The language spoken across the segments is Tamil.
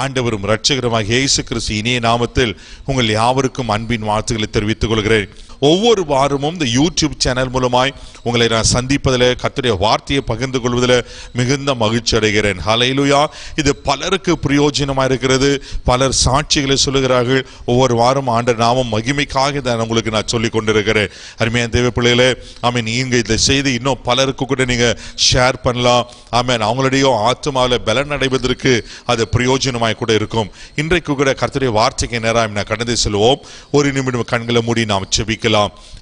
ஆண்டவரும் இரட்சகருமாக இயேசு கிறிஸ்து இனிய நாமத்தில் உங்கள் யாவருக்கும் அன்பின் வாழ்த்துக்களை தெரிவித்துக் கொள்கிறேன். ஒவ்வொரு வாரமும் இந்த யூடியூப் சேனல் மூலமாய் உங்களை நான் சந்திப்பதில், கர்த்தருடைய வார்த்தையை பகிர்ந்து கொள்வதில் மிகுந்த மகிழ்ச்சி அடைகிறேன். ஹல்லேலூயா. இது பலருக்கு பிரயோஜனமாக இருக்கிறது. பலர் சாட்சிகளை சொல்லுகிறார்கள். ஒவ்வொரு வாரம் ஆண்டவர் நாமம் மகிமைக்காக தான் உங்களுக்கு நான் சொல்லிக் கொண்டிருக்கிறேன். அருமையான தேவ பிள்ளைகளே, ஆமென். நீங்க இதை செய்து இன்னும் பலருக்கு கூட நீங்க ஷேர் பண்ணலாம். ஆமென். அவங்களுடைய ஆத்மாவில் பலன் அடைவதற்கு அது பிரயோஜனமாய் கூட இருக்கும். இன்றைக்கு கூட கர்த்தருடைய வார்த்தைக்கு நேராக நான் கடந்து செல்வோம். ஒரு நிமிடம் கண்களை மூடி நாம் ஜெபிக்கலாம்.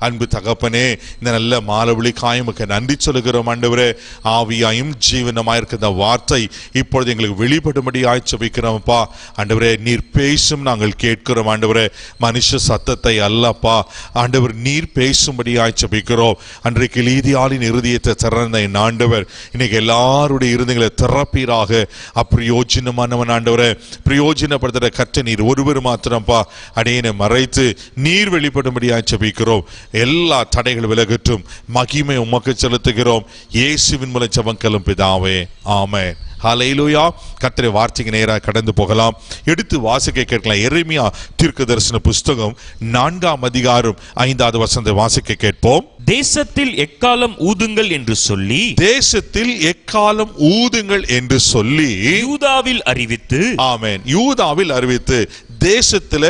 அன்பு தகப்பனே, இந்த நல்ல மாலவழிக்காய் உமக்கு நன்றி சொல்லுகிறோம் ஆண்டவரே. ஆவியாயும் ஜீவனமாய் இருக்கிற வார்த்தை இப்பொழுது எங்களுக்கு வெளிப்படும்படியாய் ஜெபிக்கிறோம்ப்பா. ஆண்டவரே, நீர் பேசும் நாங்கள் கேட்கிறோம் ஆண்டவரே. மனுஷ சத்தத்தை அல்லப்பா ஆண்டவர், நீர் பேசும்படியாய் ஜெபிக்கிறோம். அன்றைக்கு லீதியாளின் இருதயத்தை திறந்த என் ஆண்டவர் இன்னைக்கு எல்லாருடைய இருதயங்களை திறப்பீராக. அப்பிரயோஜனமானவன் ஆண்டவரே, பிரயோஜனப்படுத்துகிற கற்ற நீர் ஒருவர் மாத்திரம்ப்பா. அடையனை மறைத்து நீர் வெளிப்படும்படியாய் ஜெபிக்கிறோம். எல்லா தடைகள் விலகட்டும். மகிமை உமக்கு செலுத்துகிறோம். இயேசுவின் மூலம் ஜெபங்களும் பிதாவே, ஆமென். ஹல்லேலூயா. கர்த்தருடைய வார்த்தைக்கு நேராக கடந்து போகலாம். எடுத்து வாசிக்க கேட்கலாம். எரேமியா தீர்க்கதரிசன புஸ்தகம் 4ஆம் அதிகாரம் 5வது வசனத்தை வாசிக்க கேட்போம். தேசத்தில் எக்காலம் ஊதுங்கள் என்று சொல்லி, தேசத்தில் எக்காலம் ஊதுங்கள் என்று சொல்லி யூதாவில் அறிவித்து, ஆமென், யூதாவில் அறிவித்து தேசத்துல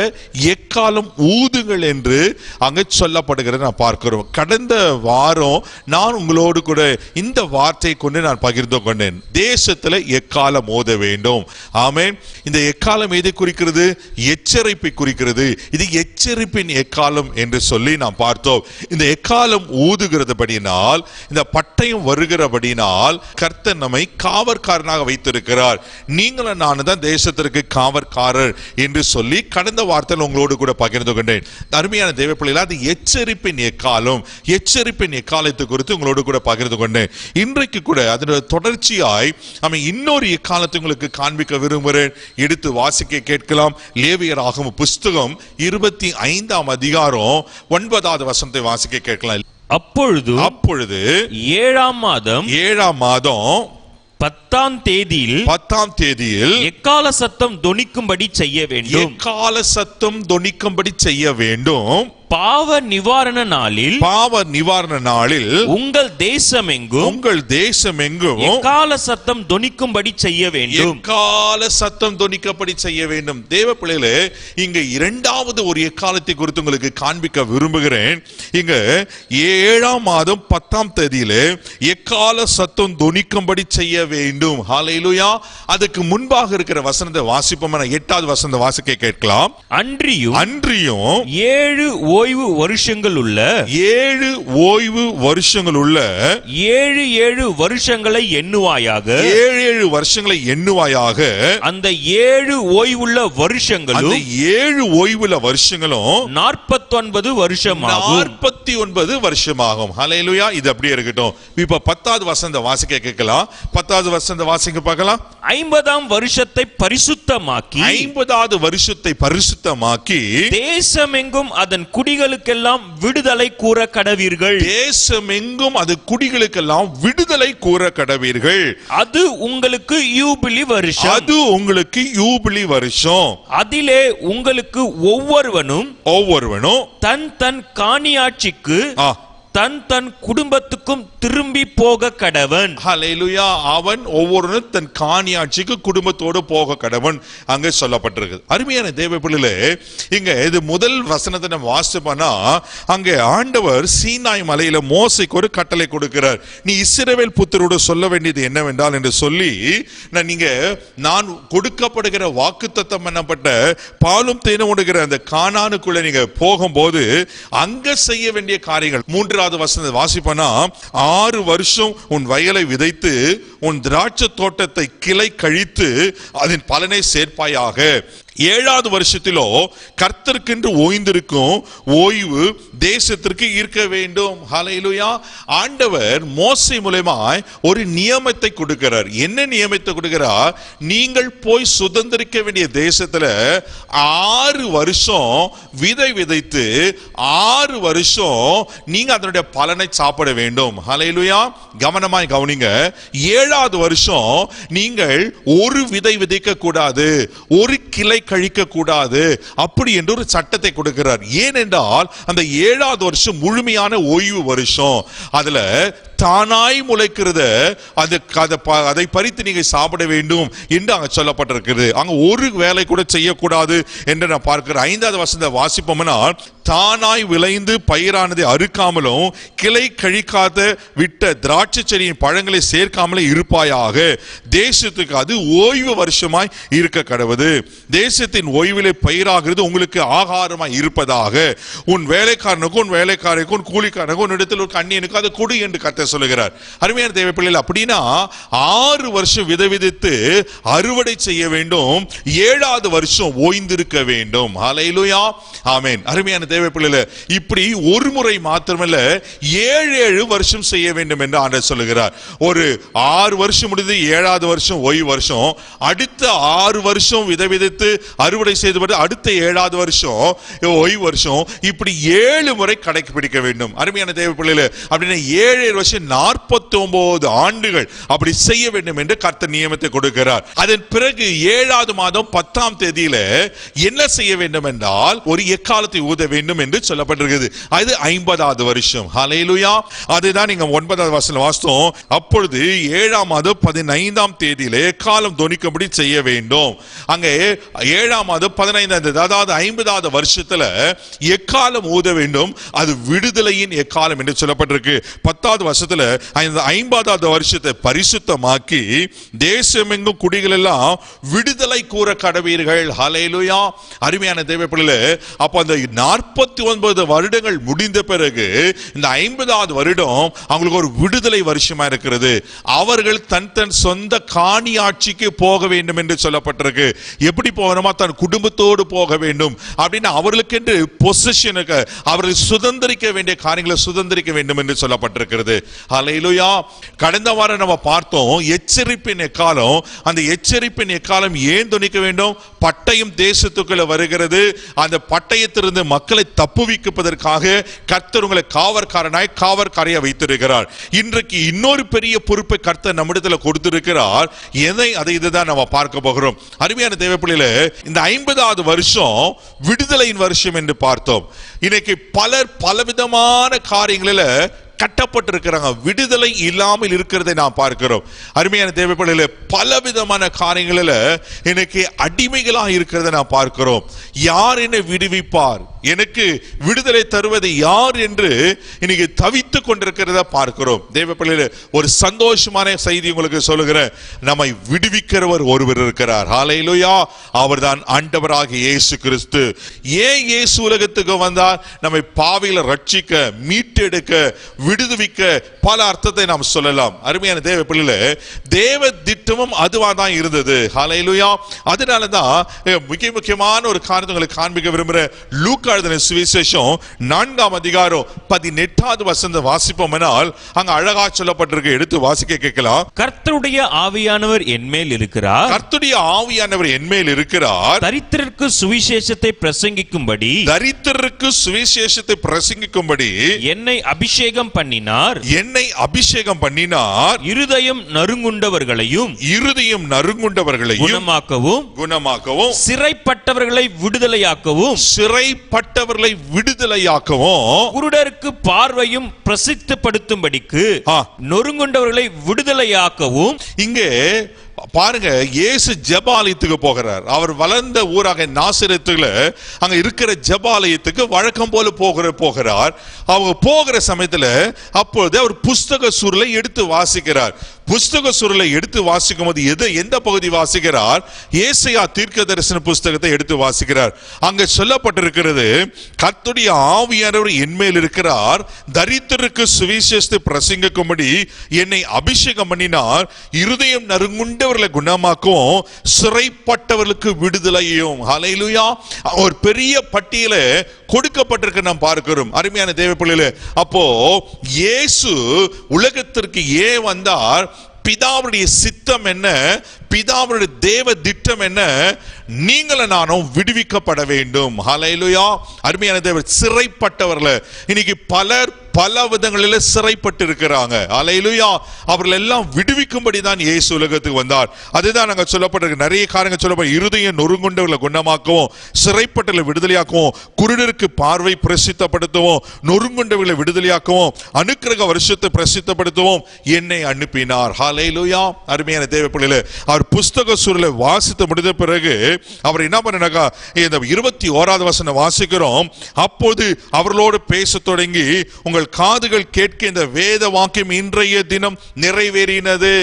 எக்காலம் ஊதுங்கள் என்று அங்க சொல்லப்படுகிறது நான் பார்க்கிறோம். கடந்த வாரம் நான் உங்களோடு கூட இந்த வார்த்தை கொண்டு நான் பகிர்ந்து கொண்டேன். தேசத்துல எக்காலம் ஊத வேண்டும். ஆமென். இந்த எக்காலம் எதை குறிக்கிறது? எச்சரிப்பை குறிக்கிறது. இது எச்சரிப்பின் எக்காலம் என்று சொல்லி நாம் பார்த்தோம். இந்த எக்காலம் ஊதுகிறதுபடினால், இந்த பட்டயம் வருகிறபடினால் கர்த்தர் நம்மை காவற்காரனாக வைத்திருக்கிறார். நீங்களும் நானும் தான் தேசத்திற்கு காவற்காரர் என்று சொல்லி கடந்த வார்த்தையில் உங்களோடு கூட பகிர்ந்து கொண்டேன். அருமையான தேவ பிள்ளைகளே, அது எச்சரிப்பின் எக்காலம். எச்சரிப்பின் எக்காலத்தை குறித்து உங்களோடு கூட பகிர்ந்து கொண்டேன். இன்றைக்கு கூட அதனுடைய தொடர்ச்சியாய் நம்ம இன்னொரு எக்காலத்தை உங்களுக்கு காண்பிக்க விரும்புகிறேன். எடுத்து வாசிக்க கேட்கலாம். லேவியராகமம் புஸ்தகம் 25ஆம் அதிகாரம் 9வது வசனத்தை வாசிக்க கேட்கலாம். அப்பொழுது 7ஆம் மாதம் 10ஆம் தேதியில் எக்கால சத்தம் தொனிக்கும்படி செய்ய வேண்டும். எக்கால சத்தம் தொனிக்கும்படி செய்ய வேண்டும். பாவ நிவாரண நாளில் உங்கள் தேசமெங்கும் எக்கால சத்தம் தொனிக்கும்படி செய்ய வேண்டும். எக்கால சத்தம் தொனிக்கப்படி செய்ய வேண்டும். தேவ பிள்ளைகளே, இங்க இரண்டாவது ஒரு எக்காலத்தை குறித்து உங்களுக்கு காண்பிக்க விரும்புகிறேன். இங்க 7ஆம் மாதம் 10ஆம் தேதியிலே எக்கால சத்தம் தொனிக்கும்படி செய்ய வேண்டும். ஹல்லேலூயா. அதுக்கு முன்பாக இருக்கிற வசனத்தை வாசிப்போம். 8வது வசனத்தை வாசிக்க கேட்கலாம். அன்றியும் 7 ஓய்வு வருஷங்கள் உள்ள 7 ஓய்வு வருஷங்கள் உள்ள 7 வருஷங்களை எண்ணுவாயாக. 7 வருஷங்களை எண்ணுவாயாக. அந்த 7 ஓய்வுள்ள வருஷங்களும் 7 ஓய்வுள்ள வருஷங்களும் 49 வருஷமாகும். 49 வருஷமாகும். ஹல்லேலூயா. இது அப்படியே இருக்கட்டும். இப்ப 10வது வசனத்தை வாசிக்க கேட்கலாம். 10வது வசனத்தை வாசிக்க பார்க்கலாம். 50ஆம் வருஷத்தை பரிசுத்தமாக்கி 50வது வருஷத்தை பரிசுத்தமாக்கி தேசமெங்கும் அதன் குடிகளுக்கெல்லாம் விடுதலை கூற கடவீர்கள். தேசமெங்கும் அது குடிகளுக்கெல்லாம் விடுதலை கூற கடவீர்கள். அது உங்களுக்கு யூபிலி வருஷம். அது உங்களுக்கு யூபிலி வருஷம். அதிலே உங்களுக்கு ஒவ்வொருவனும் தன் காணியாட்சிக்கு தன் குடும்பத்துக்கும் திரும்பி போக கடவன். ஹல்லேலூயா. அவன் ஒவ்வொருவனும் தன் காணியாட்சிக்கு குடும்பத்தோடு போக கடவன் அங்கே சொல்லப்பட்டிருக்கு. அருமையான தேவ பிள்ளைகளே, இங்க இது முதல் வசனத்தை நம்ம வாசிப்போம்னா, அங்கே ஆண்டவர் சீனாய் மலையில மோசேக்கு ஒரு கட்டளை கொடுக்கிறார். நீ இஸ்ரவேல் புத்திரோடு சொல்ல வேண்டியது என்னவென்றால் என்று சொல்லி, நான் கொடுக்கப்படுகிற வாக்குத்தத்தம் பண்ணப்பட்ட பாலும் தேனும் ஓடுகிற அந்த கானானுக்குள்ள நீங்க போகும்போது அங்க செய்ய வேண்டிய காரியங்கள். 3வது வசனத்தை வாசிப்பனா, 6 வருஷம் உன் வயலை விதைத்து உன் திராட்சை தோட்டத்தை கிளை கழித்து அதன் பலனை சேர்ப்பாயாக. ஏழாவது வருஷத்திலோ கர்த்தருக்கென்று ஓய்ந்திருக்கும் ஓய்வு தேசத்திற்கு இருக்க வேண்டும். ஹல்லேலூயா. ஆண்டவர் மோசே மூலமாய் ஒரு நியமத்தை கொடுக்கிறார். என்ன நியமத்தை கொடுக்கிறார்? நீங்கள் போய் சுதந்திரிக்க வேண்டிய தேசத்துல 6 வருஷம் விதை விதைத்து 6 வருஷம் நீங்க அதனுடைய பலனை சாப்பிட வேண்டும். ஹல்லேலூயா. கவனமாய் கவனிங்க. 7வது வருஷம் நீங்கள் ஒரு விதை விதைக்க கூடாது, ஒரு கிளை கழிக்க கூடாது, அப்படி என்று ஒரு சட்டத்தை கொடுக்கிறார். ஏனென்றால் அந்த 7வது வருஷம் முழுமையான ஓய்வு வருஷம். அதுல தானாய் முளைக்கிறது அதை பறித்து நீங்க சாப்பிட வேண்டும் என்று அங்க சொல்லப்பட்டிருக்கிறது. அங்க ஒரு வேலை கூட செய்யக்கூடாது என்று நான் பார்க்கிறேன். 5வது வசனத்தை வாசிப்போம்னா, தானாய் விளைந்து பயிரானதை அறுக்காமலும் கிளை கழிக்காத விட்ட திராட்சை செடியின் பழங்களை சேர்க்காமலே இருப்பாயாக. தேசத்துக்கு அது ஓய்வு வருஷமாய் இருக்க கடவுது. தேசத்தின் ஓய்விலே பயிராகிறது உங்களுக்கு ஆகாரமாய் இருப்பதாக. உன் வேலைக்காரனுக்கும் உன் வேலைக்காரனுக்கும் உன் கூலிக்காரனுக்கும் உன் இடத்தில் ஒரு கண்ணியனுக்கு அது கொடு என்று கர்த்தர் சொல்லுகிறார். அருமையான தேவ பிள்ளைகள், அப்படின்னா 6 வருஷம் விதை விதைத்து அறுவடை செய்ய வேண்டும், 7வது வருஷம் ஓய்ந்திருக்க வேண்டும். ஹல்லேலூயா. ஆமென். அருமையான தேவ பிள்ளைகளே, இப்படி ஒரு முறை மாத்திரமல்ல 7 வருஷம் செய்ய வேண்டும் என்று ஆண்டவர் சொல்லுகிறார். ஒரு 6 வருஷம் முடிந்து 7வது வருஷம் ஓய்வு வருஷம், அடுத்த 6 வருஷம் விதை விதைத்து அறுவடை செய்து அடுத்த 7வது வருஷம் ஓய்வு வருஷம், இப்படி 7 முறை கடைபிடிக்க வேண்டும். அருமையான தேவ பிள்ளைகளே, அப்படின்னா 7 வருஷம் 49 ஆண்டுகள் அப்படி செய்ய வேண்டும் என்று கர்த்தர் நியமத்தை கொடுக்கிறார். அதன் பிறகு 7வது மாதம் 10ஆம் தேதியில என்ன செய்ய வேண்டும் என்றால் ஒரு எக்காலத்தை ஊத வேண்டும் என்று சொல்லப்பட்டிருக்கிறது. அது 50வது வருஷம். ஹல்லேலூயா. அதுதான் நீங்க 9வது வசனம் வாசித்தோம். அப்பொழுது 7ஆம் மாதம் 15ஆம் தேதியில எக்காலம் தொனிக்கும்படி செய்ய வேண்டும். அங்க 7ஆம் மாதம் 15ஆம், அதாவது 50வது வருஷத்துல எக்காலம் ஊத வேண்டும். அது விடுதலையின் எக்காலம் என்று சொல்லப்பட்டிருக்கு. 10வது வருஷத்துல 50வது வருஷத்தை பரிசுத்தமாக்கி தேசமெங்கும் குடிகள் எல்லாம் விடுதலை கூற கடவீர்கள். ஹல்லேலூயா. அருமையான தேவ பிள்ளைகளே, அப்ப அந்த 49 வருடங்கள் முடிந்த பிறகு இந்த 50வது வருடம் அவங்களுக்கு ஒரு விடுதலை வருஷமா இருக்கிறது. அவர்கள் தன் சொந்த காணி ஆட்சிக்கு போக வேண்டும் என்று சொல்லப்பட்டிருக்கு. எப்படி போகணுமா? தன் குடும்பத்தோடு போக வேண்டும். அப்படின்னு அவர்களுக்கு என்று பொசிஷனுக்கு அவர்கள் சுதந்திரிக்க வேண்டிய காரியங்களை சுதந்திரிக்க வேண்டும் என்று சொல்லப்பட்டிருக்கிறது. ஹல்லேலூயா. கடந்த வாரம் நம்ம பார்த்தோம் எச்சரிப்பின் எக்காலம். அந்த எச்சரிப்பின் எக்காலம் ஏன் தொனிக்க வேண்டும்? பட்டயம் தேசத்துக்குள்ள வருகிறது. அந்த பட்டயத்திலிருந்து மக்களை தப்புவிப்பதற்காக கர்த்தர் உங்களை காவற்காரனாய் காவற்காரையா வைத்திருக்கிறார். இன்றைக்கு இன்னொரு பெரிய பொறுப்பை கர்த்தர் நம்மிடத்தில் கொடுத்திருக்கிறார். அதை இதுதான் நம்ம பார்க்க போகிறோம். அருமையான தேவ பிள்ளைகளே, இந்த 50வது வருஷம் விடுதலையின் வருஷம் என்று பார்த்தோம். இன்னைக்கு பலர் பலவிதமான காரியங்களில் கட்டப்பட்டிருக்கிறாங்க. விடுதலை இல்லாமல் இருக்கிறதை நாம் பார்க்கிறோம். அருமையான தேவ பிள்ளைகளே, பலவிதமான காரியங்களில் இன்னைக்கு அடிமைகளாக இருக்கிறதை நாம் பார்க்கிறோம். யார் என்னை விடுவிப்பார், எனக்கு விடுதலை தருவது யார் என்று இன்னைக்கு தவித்துக் கொண்டிருக்கிறத பார்க்கிறோம். தேவ பிள்ளைகளே, ஒரு சந்தோஷமான செய்தி உங்களுக்கு சொல்லுகிறேன். நம்மை விடுவிக்கிறவர் ஒருவர் இருக்கிறார். ஹல்லேலூயா. அவர்தான் ஆண்டவராகிய இயேசு கிறிஸ்து. ஏன் இயேசு உலகத்துக்கு வந்தார்? நம்மை பாவிகளை ரட்சிக்க, மீட்டெடுக்க, விடுவிக்க. பல அர்த்தத்தை நாம் சொல்லலாம். அருமையான தேவ பிள்ளைகளே, தேவ திட்டமும் அதுவா தான் இருந்தது. ஹல்லேலூயா. அதனாலதான் மிக முக்கியமான ஒரு காரியத்தை உங்களுக்கு காண்பிக்க விரும்புகிறேன். லூக்கா எழுதின சுவிசேஷம் 4ஆம் அதிகாரம் 18வது வசனத்தை வாசிப்போம்னால் அங்க அழகா சொல்லப்பட்டிருக்கு. எடுத்து வாசிக்க கேட்கலாம். கர்த்தருடைய ஆவியானவர் என்மேல் இருக்கிறார். கர்த்தருடைய ஆவியானவர் என்மேல் இருக்கிறார். தரித்திரருக்கு சுவிசேஷத்தை பிரசங்கிக்கும்படி, தரித்திரருக்கு சுவிசேஷத்தை பிரசங்கிக்கும்படி என்னை அபிஷேகம் பண்ணினார். என்னை அபிஷேகம் பண்ணினார். இருதயம் நறுங்குண்டவர்களையும் குணமாக்கவும் சிறைப்பட்டவர்களை விடுதலையாக்கவும் குருடருக்கு பார்வையும் பிரசித்தப்படுத்தும்படிக்கு நொறுங்குண்டவர்களை விடுதலையாக்கவும். இங்கே பாருங்க, இயேசு ஜெபாலயத்துக்கு போகிறார். அவர் வளர்ந்த ஊராக நாசரேத்துல அங்க இருக்கிற ஜெபாலயத்துக்கு வழக்கம் போல போகிறார். அவங்க போகிற சமயத்துல அப்பொழுது அவர் புஸ்தக சுருளை எடுத்து வாசிக்கிறார். புஸ்தக சுருளை எடுத்து வாசிக்கும் போது எந்த பகுதி வாசிக்கிறார்? ஏசாயா தீர்க்கதரிசன புஸ்தகத்தை எடுத்து வாசிக்கிறார். அங்க சொல்லப்பட்டிருக்கிறது, கர்த்தருடைய ஆவியானவர் என்மேல் இருக்கிறார், தரித்திரருக்கு சுவிசேஷத்தை பிரசங்கிக்கும்படி என்னை அபிஷேகம் பண்ணினார், இருதயம் நறுங்குண்ட நொறுங்குண்டவர்களை குணமாக்கும், சிறைப்பட்டவர்களுக்கு விடுதலையும். ஹல்லேலூயா. ஒரு பெரிய பட்டியலை கொடுக்கப்பட்டிருக்கு நாம் பார்க்கிறோம். அருமையான தேவ பிள்ளைகளே, அப்போ இயேசு உலகத்திற்கு ஏன் வந்தார்? பிதாவுடைய சித்தம் என்ன? பிதாவுடைய தேவ திட்டம் என்ன? நீங்களும் நானும் விடுவிக்கப்பட வேண்டும். ஹல்லேலூயா. அருமையான தேவ சிறைப்பட்டவர்கள் இன்னைக்கு பலர் பல விதங்களில் சிறைப்பட்டு இருக்கிறாங்க. ஹல்லேலூயா. அவர்கள் எல்லாம் விடுவிக்கும்படி தான் இயேசு உலகத்துக்கு வந்தார். அதுதான் நாங்க சொல்லப்பட்டிருக்கு. நிறைய காரியங்கள் சொல்லப்பட்ட இருதயம் நொறுங்குண்டவர்களை குணமாக்கவும், சிறைப்பட்டவர்களை விடுதலையாக்கவும், குருடருக்கு பார்வை பிரசித்தப்படுத்தவும், நொறுங்குண்டவர்களை விடுதலையாக்கவும், அனுக்கிரக வருஷத்தை பிரசித்தப்படுத்தவும் என்னை அனுப்பினார். ஹல்லேலூயா. அருமையான தேவ பிள்ளைகளே, அவர் புஸ்தக சூழலை வாசித்து முடிந்த பிறகு அவர் என்ன பண்ணாக்கா, இந்த 21வது வசனம் வாசிக்கிறோம். அப்போது அவர்களோடு பேச தொடங்கி, உங்கள் காதுகள் கேட்க இந்த வேத வாக்கியம் இன்றைய தினம் நிறைவேறினது.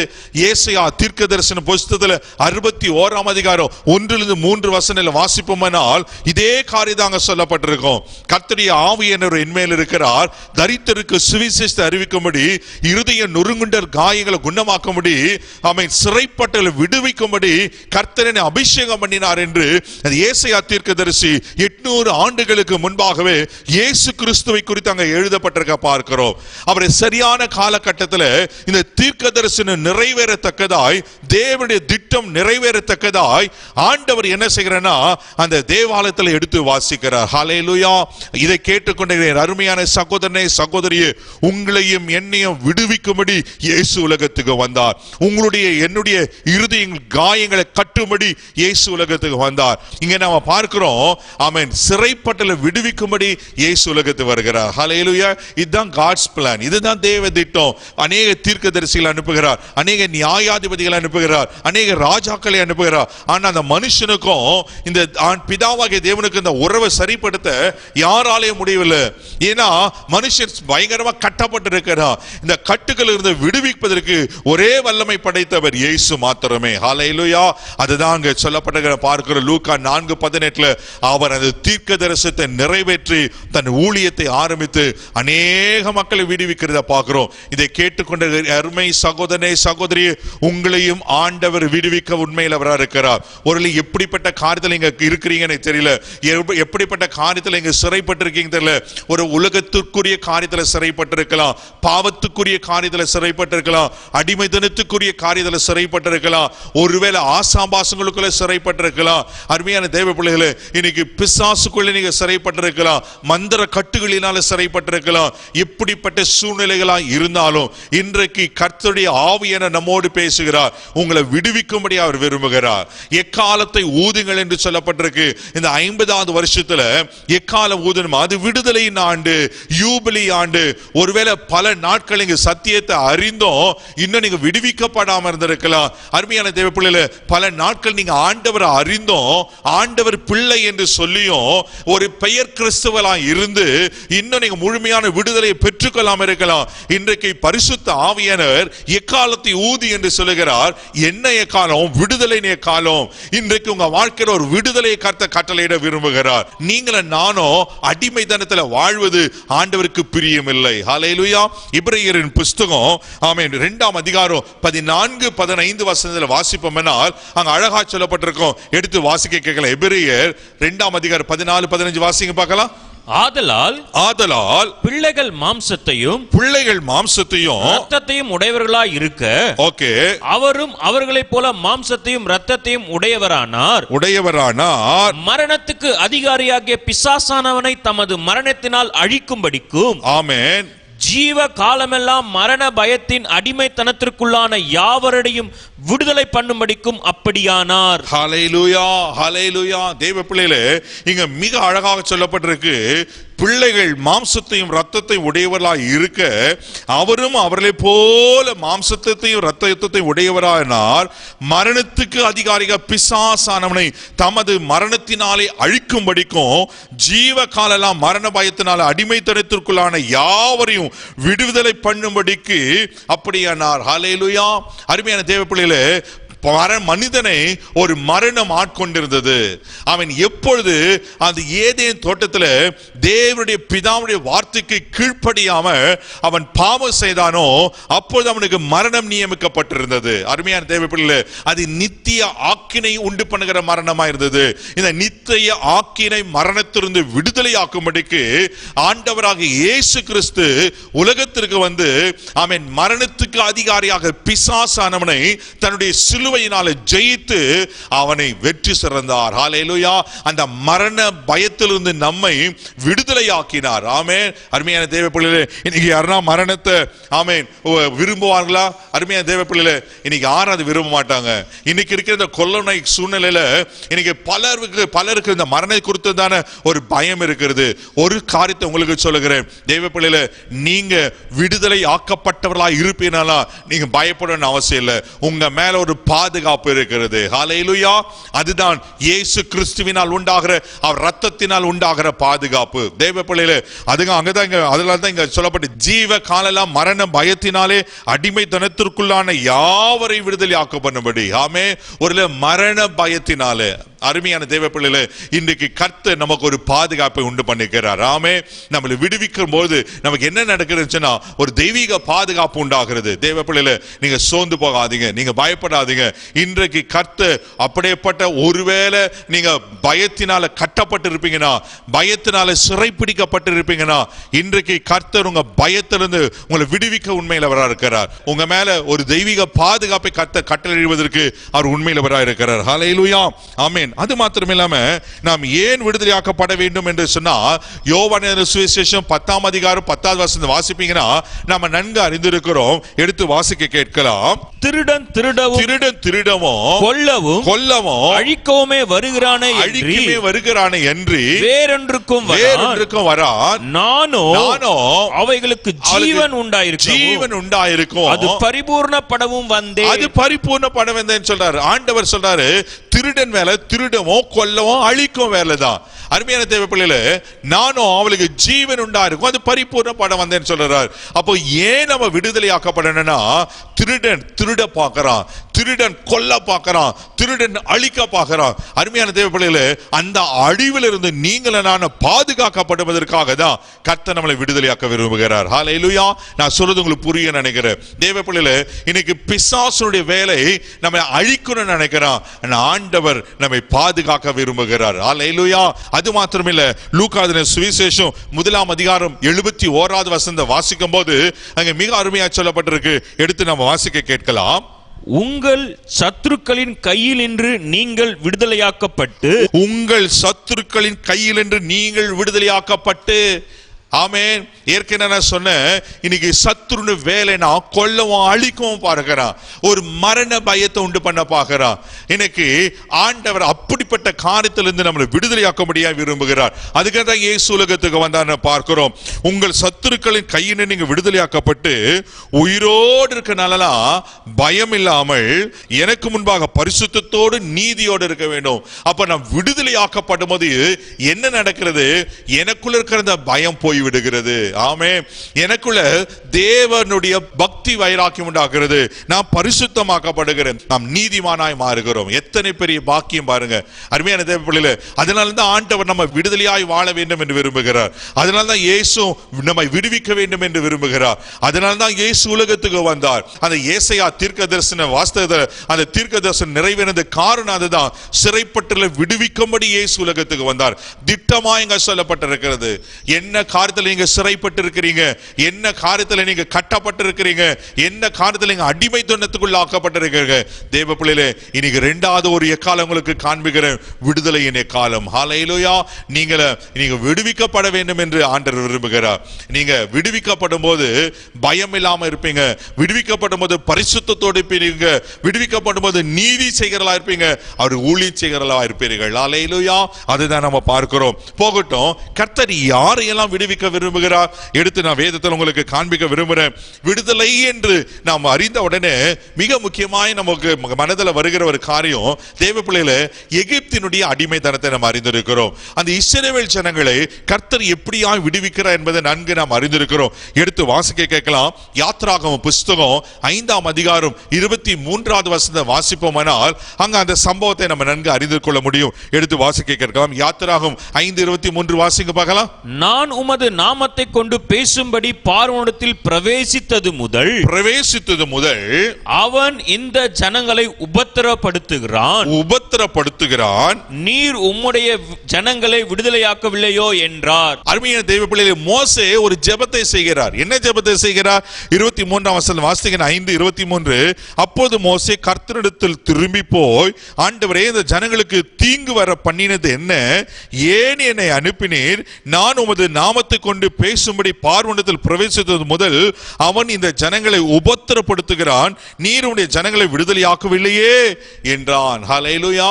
ஏசாயா தீர்க்கதரிசன புஸ்தகத்துல 61ஆம் அதிகாரம் 1-3 வசனங்களை வாசிப்போமானால் இதே காரியதாங்க சொல்லப்பட்டிருக்கும். கர்த்தருடைய ஆவியானவர் என்மேல் இருக்கிறார், தரித்திரருக்கு சுவிசேஷத்தை அறிவிக்கும்படி, இருதய நொறுங்குண்டர் காயங்களை குணமாக்கும்படி, அவன் சிறைப்பட்டவர்களை விடுவிக்கும்படி கர்த்தரை அபிஷேகம் பண்ணினார் என்று ஏசாயா தீர்க்கதரிசி 800 ஆண்டுகளுக்கு முன்பாகவே இயேசு கிறிஸ்துவை குறித்து அங்க எழுதப்பட்டிருக்க பார்க்கிறோம். அவருடைய சரியான காலகட்டத்தில் இந்த தீர்க்கதரிசனம் நிறைவேறத்தக்கதாய், தேவனுடைய திட்டம் நிறைவேறத்தக்கதாய் ஆண்டவர் என்ன செய்கிறார்னா அந்த தேவாலயத்தில் எடுத்து வாசிக்கிறார். ஹல்லேலூயா. இதை கேட்டுக்கொண்ட அருமையான சகோதரனே சகோதரியே, உங்களையும் என்னையும் விடுவிக்கும்படி இயேசு உலகத்துக்கு வந்தார். உங்களுடைய என்னுடைய இருதய காயங்களை கட்டும்படி இயேசு உலகத்துக்கு வந்தார். இங்க நாம பார்க்கிறோம், ஆமென், சிறைப்பட்டவர்களை விடுவிக்கும்படி இயேசு உலகத்துக்கு வருகிறார். ஹல்லேலூயா. இதுதான் காட்ஸ் பிளான், இதுதான் தேவ திட்டம். அநேக தீர்க்கதரிசிகளை அனுப்புகிறார், அநேக நியாயாதிபதிகளை அனுப்புகிறார், அநேக ராஜாக்களை அனுப்புகிறார். ஆனா அந்த மனுஷனுக்கும் இந்த பிதாவாகிய தேவனுக்கு இந்த உறவை சரிப்படுத்த யாராலையும் முடியவில்லை. ஏன்னா மனுஷன் பயங்கரமா கட்டப்பட்டு இருக்கிறார். இந்த கட்டுகள் இருந்து விடுவிப்பதற்கு ஒரே வல்லமை படைத்தவர் இயேசு மாத்திரமே. ஹல்லேலூயா. அதுதான் அங்க சொல்லப்பட்ட பார்க்கிற லூக்கா 4:18 அவர் அந்த தீர்க்கதரிசனத்தை நிறைவேற்றி தன் ஊழியத்தை ஆரம்பித்து அநேக மக்களை விடுவிக்கிறத பார்க்கிறோம். இதை கேட்டுக்கொண்ட அருமை சகோதரனே சகோதரியே, உங்களையும் ஆண்டவர் விடுவிக்க உண்மையில் அவராக இருக்கிறார். ஒரு எப்படிப்பட்ட காரியத்தில் நீங்க இருக்கிறீங்கன்னு தெரியல, எப்படிப்பட்ட காரியத்தில் நீங்க சிறைப்பட்டிருக்கீங்க தெரியல. ஒரு உலகத்திற்குரிய காரியத்தில் சிறைப்பட்டிருக்கலாம், பாவத்துக்குரிய காரியத்தில் சிறைப்பட்டிருக்கலாம், அடிமைத்தனத்துக்குரிய காரியத்தில் சிறைப்பட்டிருக்கலாம், ஒருவேளை ஆசாபாசங்களுக்குள்ள சிறைப்பட்டிருக்கலாம். அருமையான தேவ பிள்ளைகளே, இன்னைக்கு பிசாசுக்குள்ள நீங்க சிறைப்பட்டிருக்கலாம், மந்திர கட்டுகளினால சிறைப்பட்டிருக்கலாம். எப்படிப்பட்ட சூழ்நிலைகளா இருந்தாலும் இன்றைக்கு கர்த்தருடைய ஆவியான நம்மோடு பேசுகிறார். உங்களை விடுவிக்கும்படி அவர் விரும்புகிறார். எக்காலத்தை ஊதுங்கள் என்று சொல்லப்பட்டிருக்கு. இந்த 50வது வருஷத்துல எக்காலம் ஊதணும், அது விடுதலையின் ஆண்டு, யூபிலி ஆண்டு. ஒருவேளை பல நாட்கள் இங்க சத்தியத்தை அறிந்தோம், இன்னும் நீங்க விடுவிக்கப்படாம இருந்திருக்கலாம். அருமையான தேவ பிள்ளைகளே, பல நாட்கள் நீங்க ஆண்டவரை அறிந்தோம், ஆண்டவர் பிள்ளை என்று சொல்லியும் ஒரு பெயர் கிறிஸ்துவலா இருந்து இன்னும் நீங்க முழுமையான விடுதலையை பெற்றுக்கொள்ளாம இருக்கலாம். இன்றைக்கு பரிசுத்த ஆவியானவர் எக்காலத்தை ஊதி என்று சொல்லுகிறார். என்ன எக்காலம்? விடுதலை எக்காலம். இன்றைக்கு உங்க வாழ்க்கையில் ஒரு விடுதலையை கர்த்தர் கட்டளையிட விரும்புகிறார். நீங்களும் நானும் அடிமைத்தனத்தில் வாழ்வது ஆண்டவருக்கு பிரியமில்லை. ஹல்லேலூயா. எபிரேயரின் புஸ்தகம், ஆமென், 2ஆம் அதிகாரம் 14-15 வசனத்தில் வாசிப்போம்னால் அங்க அழகா சொல்லப்பட்டிருக்கும். எடுத்து வாசிக்க கேட்கலாம். எபிரேயர் 2ஆம் அதிகாரம் 14-15 வாசிங்க பார்க்கலாம். ஆதலால் பிள்ளைகள் மாம்சத்தையும் இரத்தத்தையும் உடையவர்களாய் இருக்க, ஓகே, அவரும் அவர்களைப் போல மாம்சத்தையும் இரத்தத்தையும் உடையவரானார். மரணத்துக்கு அதிகாரியாகிய பிசாசானவனை தமது மரணத்தினால் அழிக்கும்படிக்கும், ஆமென், ஜீவ காலமெல்லாம் மரண பயத்தின் அடிமைத்தனத்திற்குள்ளான யாவரையும் விடுதலை பண்ணும்படிக்கும் அப்படியானார். ஹல்லேலூயா. ஹல்லேலூயா. தேவ பிள்ளைகளே, இங்க மிக அழகாக சொல்லப்பட்டிருக்கு. பிள்ளைகள் மாம்சத்தையும் இரத்தத்தையும் உடையவர்களாய் இருக்க, அவரும் அவர்களை போல மாம்சத்தையும் இரத்தத்தையும் உடையவரானார். மரணத்துக்கு அதிகாரிக பிசாசானவனை தமது மரணத்தினாலே அழிக்கும்படிக்கும், ஜீவ காலெல்லாம் மரண பயத்தினால அடிமைத்தனத்திற்குள்ளான யாவரையும் விடுதலை பண்ணும்படிக்கு அப்படியானார். ஹல்லேலூயா. அருமையான தேவ பிள்ளைகளே, மனிதனை ஒரு மரணம் ஆட்கொண்டிருந்தது. அவன் எப்பொழுது அந்த ஏதேன் தோட்டத்தில் தேவனுடைய பிதாவுடைய வார்த்தைக்கு கீழ்ப்படியாம அவன் பாவம் செய்தானோ அப்பொழுது அவனுக்கு மரணம் நியமிக்கப்பட்டிருந்தது. அருமையான தேவ பிள்ளைகளே, அது நித்திய ஆக்கினை உண்டு பண்ணுகிற மரணமா இருந்தது. இந்த நித்திய ஆக்கினை மரணத்திலிருந்து விடுதலை ஆக்கும்படிக்கு ஆண்டவராக இயேசு கிறிஸ்து உலகத்திற்கு வந்து அவன் மரணத்துக்கு அதிகாரியாக பிசாசானவனை தன்னுடைய சிலுவையினால ஜெயித்து அவனை வெற்றி சிறந்தார். ஹல்லேலூயா. அந்த மரண பயத்திலிருந்து நம்மை விடுதலை ஆக்கினார். ஆமென். அருமையான தேவ பிள்ளைகளே, இன்னைக்கு யாரா மரணத்தை ஆமென் விரும்புவார்களா? அருமையான தேவ பிள்ளைகளே, இன்னைக்கு யாரும் அது விரும்ப மாட்டாங்க. இன்னைக்கு இருக்கிற இந்த கொள்ளனை சூழ்நிலையில இன்னைக்கு பலருக்கு இந்த மரணத்தை குறித்து தானே ஒரு பயம் இருக்கிறது. ஒரு காரியத்தை உங்களுக்கு சொல்லுகிறேன் தேவ பிள்ளைகளே, நீங்க விடுதலை ஆக்கப்பட்டவர்களா இருப்பீங்களா நீங்க பயப்படணும் அவசியம் இல்லை. உங்க மேல ஒரு பாதுகாப்பு இருக்கிறது. ஹல்லேலூயா. அதுதான் இயேசு கிறிஸ்துவினால் உண்டாகிற அவர் ரத்தத்தினால் உண்டாகிற பாதுகாப்பு. தேவ பிள்ளைகளே, அதனால தான் இங்க சொல்லப்பட்டு ஜீவ காலெல்லாம் மரண பயத்தினாலே அடிமைத்தனத்திற்குள்ளான யாவரை விடுதலை ஆக்கப்படும். ஆமே. ஒரு மரண பயத்தினாலே அருமையான தேவ பிள்ளைகளே, இன்றைக்கு கர்த்தர் நமக்கு ஒரு பாதுகாப்பை உண்டு பண்ணிக்கிறார். ஆமே. நம்மளை விடுவிக்கும் போது நமக்கு என்ன நடக்குதுன்னா ஒரு தெய்வீக பாதுகாப்பு உண்டாகிறது. தேவ பிள்ளைகளே, நீங்க சோர்ந்து போகாதீங்க, நீங்க பயப்படாதீங்க. இன்றைக்கு கர்த்தர் அப்படியேப்பட்ட ஒருவேளை நீங்க பயத்தினால கட்டப்பட்டு இருப்பீங்கன்னா, பயத்தினால சிறைப்பிடிக்கப்பட்டு இருப்பீங்கன்னா, இன்றைக்கு கர்த்தர் உங்க பயத்திலிருந்து உங்களை விடுவிக்க உண்மையில வரா இருக்கிறார். உங்க மேல ஒரு தெய்வீக பாதுகாப்பை கர்த்தர் கட்டளையிடுவதற்கு அவர் உண்மையில வரா இருக்கிறார். ஹல்லேலூயா. ஆமென். அது மாத்திரம் இல்லாம நாம் ஏன் விடுதலையாக்கப்பட வேண்டும் என்று சொன்னா, யோவான் சுவிசேஷம் 10ஆம் அதிகாரம் 10வது வசனம் வாசிப்பீங்கன்னா நாம நன்கு அறிந்திருக்கிறோம். எடுத்து வாசிக்க கேட்கலாம். திருடன் திருடவும் கொல்லவும் அழிக்கவுமே வருகிறானே என்று வேறொன்றுக்கும் வரான். நானோ அவைகளுக்கு ஜீவன் உண்டாயிருக்கும் அது பரிபூர்ணப்படவும் வந்தேன் சொல்றாரு. ஆண்டவர் சொல்றாரு, திருடன் வேலை திருடவும் கொல்லவும் அழிக்கும் வேலைதான். அருமையான தேவ பிள்ளைகளே, நானும் அவளுக்கு ஜீவன் உண்டாயிருக்கும் அது பரிபூர்ணப்பட வந்தேன்னு சொல்றார். அப்போ ஏன் நம்ம விடுதலை ஆக்கப்படணும்னா, திருடன் திருட பார்க்கறான், திருடன் கொல்ல பார்க்கறான், திருடன் அழிக்க பார்க்கறான். அருமையான தேவ பிள்ளைகளே, அந்த அழிவில் இருந்து நீங்கள் நான் பாதுகாக்கப்படுவதற்காக தான் கர்த்தர் நம்மளை விடுதலையாக்க விரும்புகிறார். ஹல்லேலூயா. நான் சொல்றது உங்களுக்கு புரிய நினைக்கிறேன். தேவ பிள்ளைகளே, இன்னைக்கு பிசாசுடைய வேலை நம்ம அழிக்கணும்னு நினைக்கிறான், ஆண்டவர் நம்மை பாதுகாக்க விரும்புகிறார். ஹல்லேலூயா. அது மாத்திரமில்ல, லூக்கா சுவிசேஷம் 1ஆம் அதிகாரம் 71வது வசனம் வாசிக்கும் போது அங்க மிக அருமையா சொல்லப்பட்டிருக்கு. எடுத்து நம்ம வாசிக்க கேட்கலாம். உங்கள் சத்துருக்களின் கையில் நின்று நீங்கள் விடுதலையாக்கப்பட்டு ஆமென். ஏற்கனவே நான் சொன்னேன், இன்னைக்கு சத்துருன்னு வேலைனா கொல்லவும் அழிக்கவும் பார்க்கிறான், ஒரு மரண பயத்தை உண்டு பண்ண பார்க்கிறான். இன்னைக்கு ஆண்டவர் அப்படிப்பட்ட காரியத்திலிருந்து நம்மளை விடுதலையாக்க முடியா விரும்புகிறார். அதுக்காக தான் இயேசு உலகத்துக்கு வந்தார் பார்க்கிறோம். உங்கள் சத்துருக்களின் கையினை நீங்க விடுதலையாக்கப்பட்டு உயிரோடு இருக்கனாலலாம் பயம் இல்லாமல் எனக்கு முன்பாக பரிசுத்தத்தோடு நீதியோடு இருக்க வேண்டும். அப்ப நான் விடுதலையாக்கப்படும் போது என்ன நடக்கிறது? எனக்குள்ள இருக்கிற அந்த பயம் போய் விடுகிறது. ஆமே. எனக்குள்ள தேவனுடைய பக்தி வைராக்கியம் உண்டாகிறது. நாம் பரிசுத்தமாக்கப்படுகிறோம், நாம் நீதிமானாய் மாறுகிறோம். எத்தனை பெரிய பாக்கியம் பாருங்க அருமையான தேவ பிள்ளைகளே. அதனால தான் ஆண்டவர் நம்ம விடுதலையாய் வாழ வேண்டும் என்று விரும்புகிறார். அதனால தான் இயேசு நம்மை விடுவிக்க வேண்டும் என்று விரும்புகிறார். அதனால தான் இயேசு உலகத்துக்கு வந்தார். அந்த ஏசாயா தீர்க்கதரிசன வாஸ்தவ அந்த தீர்க்கதரிசனம் நிறைவேறின காரணம் அதுதான். சிறைப்பட்டுள்ள விடுவிக்கும்படி இயேசு உலகத்துக்கு வந்தார். திட்டமா இங்க சொல்லப்பட்டிருக்கிறது. என்ன காரியத்தில் நீங்க சிறைப்பட்டு இருக்கிறீங்க, என்ன காரியத்தில் நீங்க கட்டப்பட்டிருக்கிறீங்க, என்ன காரியத்தில் நீங்க அடிமைத்தனத்துக்குள்ள ஆக்கப்பட்டிருக்கிறீங்க. தேவ பிள்ளைகளே, இன்னைக்கு இரண்டாவது ஒரு எக்காலம் உங்களுக்கு காண்பிக்கிறேன், விடுதலையின் எக்காலம். ஹல்லேலூயா. நீங்க விடுவிக்கப்பட வேண்டும் என்று ஆண்டவர் விரும்புகிறார். நீங்க விடுவிக்கப்படும் போது பயம் இல்லாம இருப்பீங்க, விடுவிக்கப்படும் போது பரிசுத்தத்தோடு இருப்பீங்க, விடுவிக்கப்படும் போது நீதி செய்கிறதா இருப்பீங்க, அவர் ஊழியம் செய்கிறதா இருப்பீர்கள். ஹல்லேலூயா. அதுதான் நம்ம பார்க்கிறோம். போகட்டும், கர்த்தர் யாரையெல்லாம் விடுவிக்க விடுவிக்க விரும்புகிறார். எடுத்து நான் வேதத்தில் உங்களுக்கு காண்பிக்க விரும்புகிறேன். விடுதலை என்று நாம் அறிந்த உடனே மிக முக்கியமாய் நமக்கு மனதில் வருகிற ஒரு காரியம், தேவ பிள்ளைகளே, எகிப்தினுடைய அடிமைத்தனத்தை நாம் அறிந்திருக்கிறோம். அந்த இஸ்ரவேல் ஜனங்களை கர்த்தர் எப்படியாய் விடுவிக்கிறார் என்பதை நன்கு நாம் அறிந்திருக்கிறோம். எடுத்து வாசிக்க கேட்கலாம். யாத்ராகமம் புஸ்தகம் 5ஆம் அதிகாரம் 23வது வசனத்தை வாசிப்போமானால் அங்க அந்த சம்பவத்தை நம்ம நன்கு அறிந்து கொள்ள முடியும். எடுத்து வாசிக்க கேட்கலாம். யாத்ராகமம் 5:23 வாசிங்க பார்க்கலாம். நான் உமது நாமத்தை கொண்டு பேசும்படி பார்வோனிடத்தில் பிரவேசித்தது முதல் அவன் இந்த ஜனங்களை உபத்திரப்படுத்துகிறான், நீர் உம்முடைய ஜனங்களை விடுதலையாக்கவில்லையோ என்றார். அருமையான தேவ பிள்ளைகளே, மோசே ஒரு ஜெபத்தை செய்கிறார். என்ன ஜெபத்தை செய்கிறார்? 23ஆம் வசனம் வாசிங்க. 5:23. அப்போது மோசே கர்த்தரிடத்தில் திரும்பி போய், ஆண்டவரே, இந்த ஜனங்களுக்கு தீங்கு வர பண்ணினது என்ன? ஏன் என்னை அனுப்பினீர்? நான் உமது நாமத்தை கொண்டு பேசும்படி பார்வோனிடத்தில் பிரவேசித்தது முதல் அவன் இந்த ஜனங்களை உபத்திரப்படுத்துகிறான், நீர் உம்முடைய ஜனங்களை விடுதலையாக்கவில்லையே என்றான். ஹல்லேலூயா.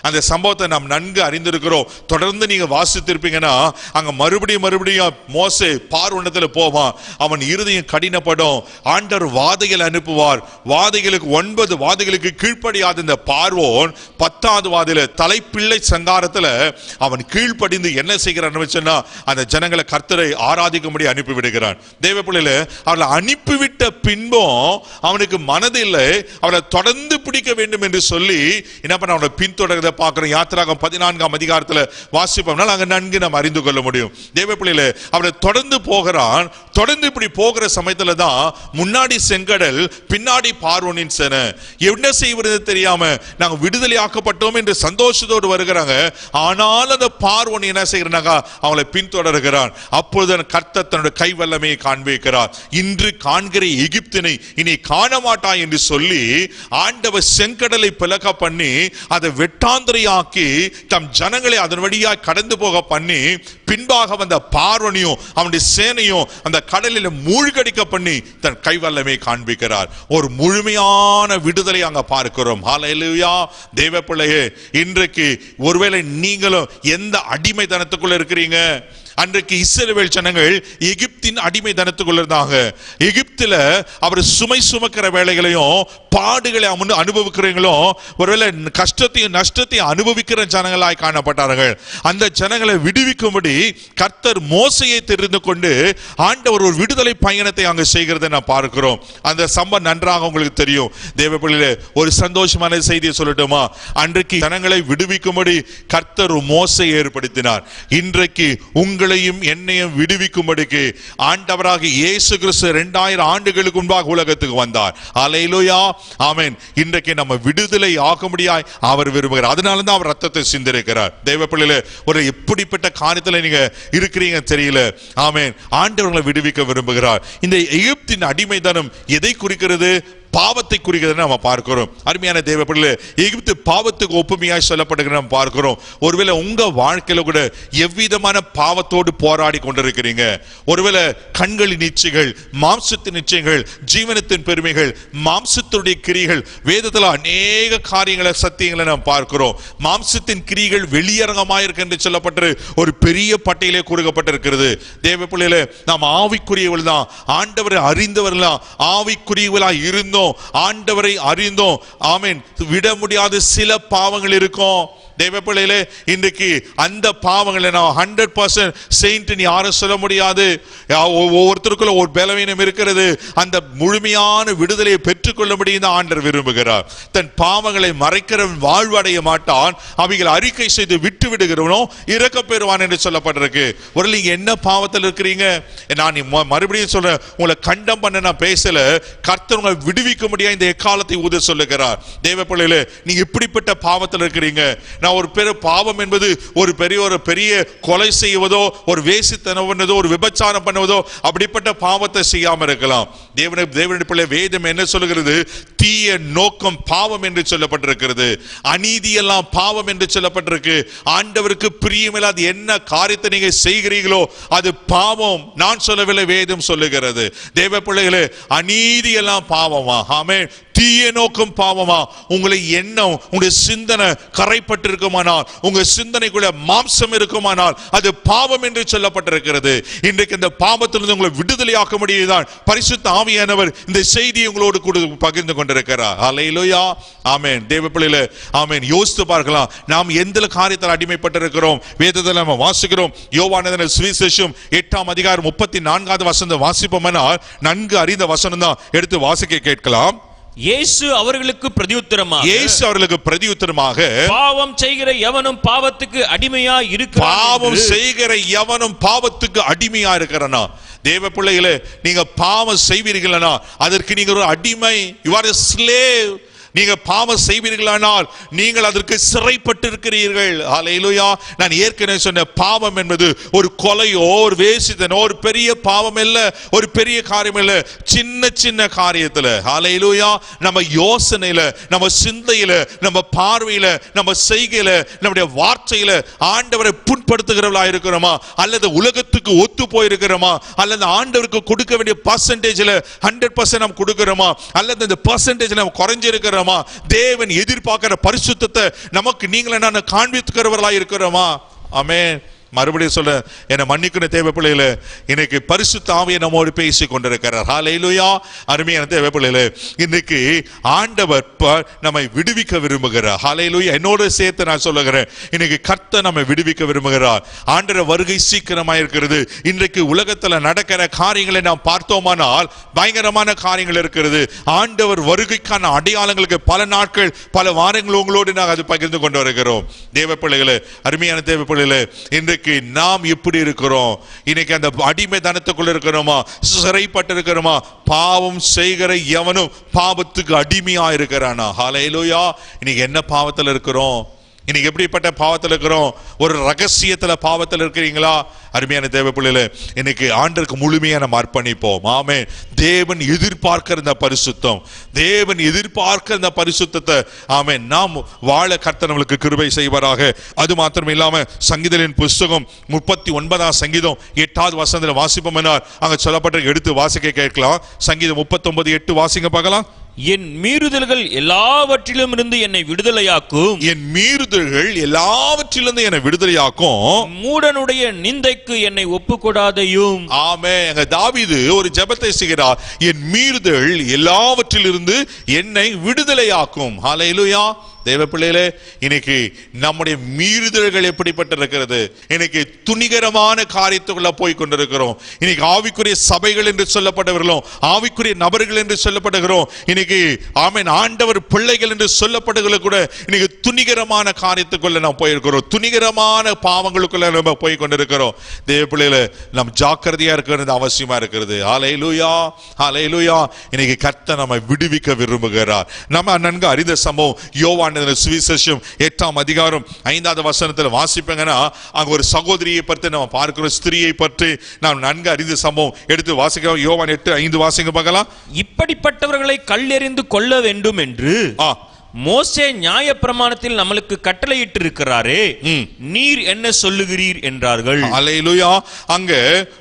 அந்த சம்பவத்தை நாம் நன்கு அறிந்திருக்கிறோம். தொடர்ந்து நீங்க வாசித்திருப்பீங்கன்னா அங்க மறுபடியும் மோசே பார்வோனிடத்தில் போவான். அவன் இருதயம் கடினப்படும். ஆண்டவர் வாதைகள் அனுப்புவார். வாதைகளுக்கு 9 வாதைகளுக்கு கீழ்ப்படியாத இந்த பார்வோன் 10வது வாதையில தலைப்பிள்ளை சங்காரத்துல அவன் கீழ்ப்படிந்து என்ன செய்கிறான் சொன்னா, அந்த ஜனங்களை கர்த்தரை ஆராதிக்கும்படி அனுப்பிவிடுகிறான். தேவ பிள்ளைகளே, அவளை அனுப்பிவிட்ட பின்பும் அவனுக்கு மனதில்லை அவளை தொடர்ந்து பிடிக்க வேண்டும் என்று சொல்லி என்ன பண்ண, அவனை பின்தொடர்கிறத பார்க்கிறோம். யாத்திராகம் 14ஆம் அதிகாரத்துல வாசிப்போம்னால் அங்க நன்கு நாம் அறிந்து கொள்ள முடியும். தேவ பிள்ளைகளே, அவளை தொடர்ந்து போகிறான். தொடர்ந்து இப்படி போகிற சமயத்துல தான் முன்னாடி செங்கடல், பின்னாடி பார்வோனின் சேனை. என்ன செய்வது தெரியாம நாங்க விடுதலை ஆக்கப்பட்டோம் என்று சந்தோஷத்தோடு வருகிறாங்க. ஆனால் அந்த பார்வோன் என்ன செய்கிறாங்க, அவளை பின்தொடர்கிறான். அப்பொழுது கர்த்தர் தன்னுடைய கை வல்லமையை காண்பிக்கிறார். இன்று காண்கிற எகிப்தினை இனி காண மாட்டாய் என்று சொல்லி ஆண்டவர் செங்கடலை பிளக்க பண்ணி அதை வெட்டாந்திரையாக்கி தம் ஜனங்களை அதன் வழியாக கடந்து போக பண்ணி பின்பாக வந்த பார்வோனையும் அவனுடைய சேனையும் அந்த கடலில் மூழ்கடிக்க பண்ணி தன் கை வல்லமையை காண்பிக்கிறார். ஒரு முழுமையான விடுதலை அங்க பார்க்கிறோம். ஹல்லேலூயா. தேவ பிள்ளையே, இன்றைக்கு ஒருவேளை நீங்களும் எந்த அடிமைத்தனத்துக்குள்ள இருக்கிறீங்க? அன்றைக்கு இஸ்ரவேல் ஜனங்கள் எகிப்தின் அடிமைத்தனத்துக்குள்ள இருந்தாங்க. எகிப்துல அவர் சுமை சுமக்கிற வேலைகளையும் பாடுகளை அனுபவிக்கிறவங்களும் ஒருவேளை கஷ்டத்தையும் நஷ்டத்தையும் அனுபவிக்கிற ஜனங்களாய் காணப்பட்டார்கள். அந்த ஜனங்களை விடுவிக்கும்படி கர்த்தர் மோசையை தெரிந்து கொண்டு ஆண்டவர் ஒரு விடுதலை பயணத்தை அங்கு செய்கிறதை நான் பார்க்கிறோம். அந்த சம்பவம் நன்றாக உங்களுக்கு தெரியும். தேவ பிள்ளைகளே, ஒரு சந்தோஷமான செய்தியை சொல்லட்டுமா? அன்றைக்கு ஜனங்களை விடுவிக்கும்படி கர்த்தர் மோசையை ஏற்படுத்தினார். இன்றைக்கு உங்களையும் என்னையும் விடுவிக்கும்படிக்கு ஆண்டவராக இயேசு கிறிஸ்து 2000 ஆண்டுகளுக்கு முன்பாக உலகத்துக்கு வந்தார். ஹல்லேலூயா. ஆமென். இன்றைக்கு நம்ம விடுதலை ஆகும்படியாய் அவர் விரும்புகிறார். அதனால தான் அவர் ரத்தத்தை சிந்திருக்கிறார். தேவ பிள்ளைகளே, ஒரு எப்படிப்பட்ட காரியத்துல நீங்க இருக்கிறீங்க தெரியல. ஆமென். ஆண்டவர்களை விடுவிக்க விரும்புகிறார். இந்த எகிப்தின் அடிமைத்தனம் எதை குறிக்கிறது? பாவத்தை குறிக்கிறது நம்ம பார்க்கிறோம். அருமையான தேவ பிள்ளைகளே, எகிப்து பாவத்துக்கு ஒப்புமையாய் சொல்லப்படுகிறது நம்ம பார்க்கிறோம். ஒருவேளை உங்க வாழ்க்கையில கூட எவ்விதமான பாவத்தோடு போராடி கொண்டிருக்கிறீங்க. ஒருவேளை கண்களின் இச்சைகள், மாம்சத்தின் இச்சைகள், ஜீவனத்தின் பெருமைகள், மாம்சத்துடைய கிரிகள், வேதத்தில் அநேக காரியங்களை சத்தியங்களை நாம் பார்க்கிறோம். மாம்சத்தின் கிரிகள் வெளியரங்கமாயிருக்கு என்று சொல்லப்பட்டு ஒரு பெரிய பட்டியலே கொடுக்கப்பட்டிருக்கிறது. தேவ பிள்ளைகளே, நாம் ஆவிக்குரியவர்கள் தான், ஆண்டவரை அறிந்தவர்கள் தான், ஆவிக்குரியவர்களாய் இருந்தோம், ஆண்டவரை அறிந்தோம். ஆமென். விட முடியாத சில பாவங்கள் இருக்கும். தேவ பிள்ளைகளே, இன்றைக்கு அந்த பாவங்களை நான் 100% செயின்ட் யாரும் சொல்ல முடியாது. ஒவ்வொருத்தருக்குள்ள ஒரு பலவீனம் இருக்கிறது. அந்த முழுமையான விடுதலையை பெற்றுக்கொள்ள முடியும் ஆண்டவர் விரும்புகிறார். தன் பாவங்களை மறைக்கிறவன் வாழ்வடைய மாட்டான், அவைகள் அறிக்கை செய்து விட்டு விடுகிறவனோ இறக்க பெறுவான் என்று சொல்லப்பட்டிருக்கு. ஒரு நீங்க என்ன பாவத்தில் இருக்கிறீங்க? நான் மறுபடியும் சொல்றேன், உங்களை கண்டம் பண்ண நான் பேசல. கர்த்தர் உங்களை விடுவிக்க முடியாது இந்த எக்காலத்தை ஊத சொல்லுகிறார். தேவ பிள்ளைகளே, நீங்க இப்படிப்பட்ட பாவத்தில் இருக்கிறீங்க. நான் ஒரு பெரிய பாவம் என்பது ஒரு பெரிய கொலை செய்வதோ, ஒரு வேசித்தனம் பண்ணதோ, ஒரு விபச்சாரம் பண்ணுவதோ, அப்படிப்பட்ட பாவத்தை செய்யாம இருக்கலாம். தேவனுடைய பிள்ளை, வேதம் என்ன சொல்லுகிறது? தீய நோக்கம் பாவம் என்று சொல்லப்பட்டிருக்கிறது. அநீதி எல்லாம் பாவம் என்று சொல்லப்பட்டிருக்கு. ஆண்டவருக்கு பிரியமில்லாத என்ன காரியத்தை நீங்க செய்கிறீர்களோ அது பாவம். நான் சொல்லவில்லை, வேதம் சொல்லுகிறது. தேவ பிள்ளைகளே, அநீதி எல்லாம் பாவமா? ஆமென். தீய நோக்கம் பாவமா, உங்களை எண்ணம் உங்களுடைய சிந்தனை கரைப்பட்டு இருக்குமானால், உங்க சிந்தனைக்குள்ள மாம்சம் இருக்குமானால் அது பாவம் என்று சொல்லப்பட்டிருக்கிறது. இன்றைக்கு இந்த பாவத்திலிருந்து உங்களை விடுதலையாக்க முடியுதான் பரிசுத்த ஆவியானவர் இந்த செய்தியை உங்களோடு கூட பகிர்ந்து கொண்டிருக்கிறார். ஹல்லேலூயா, ஆமென். தேவ பிள்ளைகளே, ஆமென். யோசித்து பார்க்கலாம், நாம் எந்த காரியத்தில் அடிமைப்பட்டிருக்கிறோம். வேதத்தில் நம்ம வாசிக்கிறோம், யோவான் எழுதின சுவிசேஷம் 8ஆம் அதிகாரம் 34வது வசனத்தை வாசிப்போமானால் நன்கு அறிந்த வசனம் தான், எடுத்து வாசிக்க கேட்கலாம். இயேசு அவர்களுக்கு பிரதியுத்தரமாக, பாவம் செய்கிற எவனும் பாவத்துக்கு அடிமையா இருக்கிறான். பாவம் செய்கிற எவனும் பாவத்துக்கு அடிமையா இருக்கிறனா. தேவ பிள்ளைகளே, நீங்க பாவம் செய்வீர்களா அதற்கு நீங்க ஒரு அடிமை. You are a slave. நீங்க பாவம் செய்வீர்களானால் நீங்கள் அதற்கு சிறைப்பட்டு இருக்கிறீர்கள். ஹல்லேலூயா. நான் ஏற்கனவே சொன்ன பாவம் என்பது ஒரு கொலையோ ஒரு வேசித்தனோ ஒரு பெரிய பாவம் இல்ல, ஒரு பெரிய காரியம் இல்ல. சின்ன சின்ன காரியத்துல, ஹல்லேலூயா, நம்ம யோசனையில, நம்ம சிந்தையில, நம்ம பார்வையில, நம்ம செய்கையில, நம்முடைய வார்த்தையில ஆண்டவரை புண்படுத்துகிறவர்களா இருக்கிறோமா, அல்லது உலகத்துக்கு ஒத்து போயிருக்கிறோமா, அல்லது ஆண்டவருக்கு கொடுக்க வேண்டிய பர்சன்டேஜ்ல 100% நாம் கொடுக்கிறோமா, அல்லது இந்த பர்சன்டேஜ் நாம் குறைஞ்சிருக்கிறோமா, தேவன் எதிர்பார்க்கிற பரிசுத்தத்தை நமக்கு நீங்கள் என்ன காண்பிக்கிறவர்களா இருக்கிறோமா? ஆமென். மறுபடியும் சொல்ல, என்னை மன்னிக்கணும் தேவ பிள்ளைகளே, இன்னைக்கு பரிசுத்த ஆவியை நம்மோடு பேசி கொண்டிருக்கிறார். ஹல்லேலூயா. அருமையான தேவ பிள்ளைகளே, இன்னைக்கு ஆண்டவர் நம்மை விடுவிக்க விரும்புகிறார். ஹல்லேலூயா. என்னோட சேர்த்து நான் சொல்லுகிறேன், இன்னைக்கு கர்த்தர் நம்மை விடுவிக்க விரும்புகிறார். ஆண்டவர் வருகை சீக்கிரமா இருக்கிறது. இன்றைக்கு உலகத்துல நடக்கிற காரியங்களை நாம் பார்த்தோமானால் பயங்கரமான காரியங்கள் இருக்கிறது. ஆண்டவர் வருகைக்கான அடையாளங்களுக்கு பல நாட்கள் பல வாரங்கள் உங்களோடு நாங்கள் அது பகிர்ந்து கொண்டு வருகிறோம். தேவ பிள்ளைகளே, அருமையான தேவ பிள்ளைகளே, இன்றைக்கு நாம் எப்படி இருக்கிறோம்? இன்னைக்கு அந்த அடிமை தனத்துக்குள்ள இருக்கிறோமா, சிறைப்பட்டு இருக்கிறோமா? பாவம் செய்கிற எவனும் பாவத்துக்கு அடிமையா இருக்கிறானா? ஹல்லேலூயா. இன்னைக்கு என்ன பாவத்தில் இருக்கிறோம்? இன்னைக்கு எப்படிப்பட்ட பாவத்தில் இருக்கிறோம்? ஒரு ரகசியத்துல பாவத்தில் இருக்கிறீங்களா? அருமையான தேவ பிள்ளைகளே, இன்னைக்கு ஆண்டவருக்கு முழுமையா நம்ம அர்ப்பணிப்போம். ஆமென். தேவன் எதிர்பார்க்கிற இந்த பரிசுத்தம், தேவன் எதிர்பார்க்கிற இந்த பரிசுத்தத்தை ஆமென் நாம் வாழ கர்த்தர் நம்மளுக்கு கிருபை செய்வாராக. அது மாத்திரம் இல்லாம சங்கீதங்களின் புஸ்தகம் 39ஆம் சங்கீதம் 8வது வசனத்துல வாசிப்போம் என்றால் அங்க சொல்லப்பட்ட எடுத்து வாசிக்க கேட்கலாம். சங்கீதம் 39:8 வாசிங்க பார்க்கலாம். என் மீறுதல்கள் எல்லாவற்றிலும் இருந்து என்னை விடுதலையாக்கும். என் மீறுதல்கள் எல்லாவற்றிலிருந்து என்னை விடுதலையாக்கும். மூடனுடைய நிந்தைக்கு என்னை ஒப்புக்கொடாதையும். ஆமென். தாவீது ஒரு ஜெபத்தை செய்கிறார், என் மீறுதல் எல்லாவற்றிலிருந்து என்னை விடுதலையாக்கும். ஹல்லேலூயா. தேவ பிள்ளைகளே, இன்னைக்கு நம்முடைய மீறுதல்கள் எப்படிப்பட்டிருக்கிறது? இன்னைக்கு துணிகரமான காரியத்துக்குள்ள போய் கொண்டிருக்கிறோம். இன்னைக்கு ஆவிக்குரிய சபைகள் என்று சொல்லப்படுகிறோம், ஆவிக்குரிய நபர்கள் என்று சொல்லப்படுகிறோம். இன்னைக்கு ஆமென் ஆண்டவர் பிள்ளைகள் என்று சொல்லப்படுகிற கூட இன்னைக்கு துணிகரமான காரியத்துக்குள்ள நாம் போயிருக்கிறோம், துணிகரமான பாவங்களுக்குள்ள நம்ம போய் கொண்டிருக்கிறோம். தேவ பிள்ளைகளே, நாம் ஜாக்கிரதையா இருக்கிறது அவசியமா இருக்கிறது. ஹல்லேலூயா, ஹல்லேலூயா. இன்னைக்கு கர்த்தர் நம்மை விடுவிக்க விரும்புகிறார். நம்ம நன்கு அறிந்த சம்பவம் யோவான் சுவிசேஷம் 8ஆம் அதிகாரம் 5வது வசனத்தில் வாசிப்பங்கன்னா அங்க ஒரு சகோதரியை பற்றி நம்ம பார்க்கிறோம், ஸ்திரியை பற்றி நாம் நன்கு அறிந்த சம்பவம். எடுத்து வாசிக்கலாம். யோவான் 8:5 வாசிங்க பார்க்கலாம். இப்படிப்பட்டவர்களை கல்லெறிந்து கொல்ல வேண்டும் என்று மோசே நியாயப்பிரமாணத்தில் நம்மளுக்கு கட்டளையிட்டு இருக்கிறாரே, நீர் என்ன சொல்லுகிறீர் என்றார்கள். அல்லேலூயா. அங்க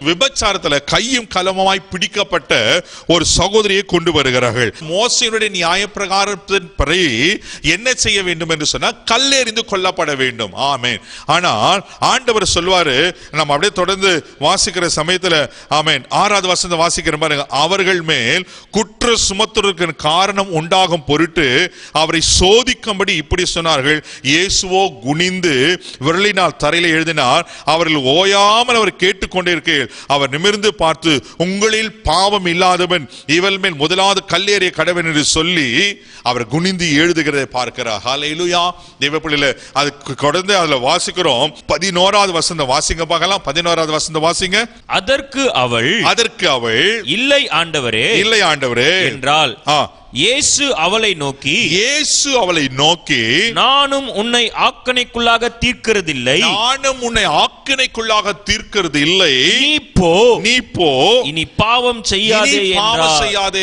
விபச்சாரத்துல கையும் களவுமாய் பிடிக்கப்பட்ட ஒரு சகோதரியை கொண்டு வருகிறார்கள். மோசேயுடைய நியாயப்பிரகாரத்தின்படி என்ன செய்ய வேண்டும் என்று சொன்னா கல்லெறிந்து கொல்லப்பட வேண்டும். ஆமென். ஆனால் ஆண்டவர் சொல்வாரு, நம்ம அப்படியே தொடர்ந்து வாசிக்கிற சமயத்துல ஆமென் 6வது வசனத்தை வாசிக்கிற பாருங்க. அவர்கள் மேல் குற்ற சுமத்துவதற்கு காரணம் உண்டாகும் பொருட்டு அவரை சோதிக்கும்படி இப்படி சொன்னார்கள். இயேசுவோ குனிந்து விரலினால் தரையில எழுதினார். அவர்கள் ஓயாமல் அவர் கேட்டுக்கொண்டே இருக்கிறார். அவர் நிமிர்ந்து பார்த்து, உங்களில் பாவம் இல்லாதவன் இவள் மேல் முதலாவது கல்லேறிய கடவன் என்று சொல்லி அவர் குனிந்து எழுதுகிறதை பார்க்கிறார். ஹல்லேலூயா. தேவ பிள்ளைகளே, அது தொடர்ந்து அதுல வாசிக்கிறோம். 11வது வசனம் வாசிங்க பார்க்கலாம். 11வது வசனம் வாசிங்க. அதற்கு அவள் இல்லை ஆண்டவரே, இல்லை ஆண்டவரே என்றால் இயேசு அவளை நோக்கி நானும் உன்னை ஆக்கணைக்குள்ளாக தீர்க்கிறதில்லை, நீ போ, இனி பாவம் செய்யாதே என்றார்.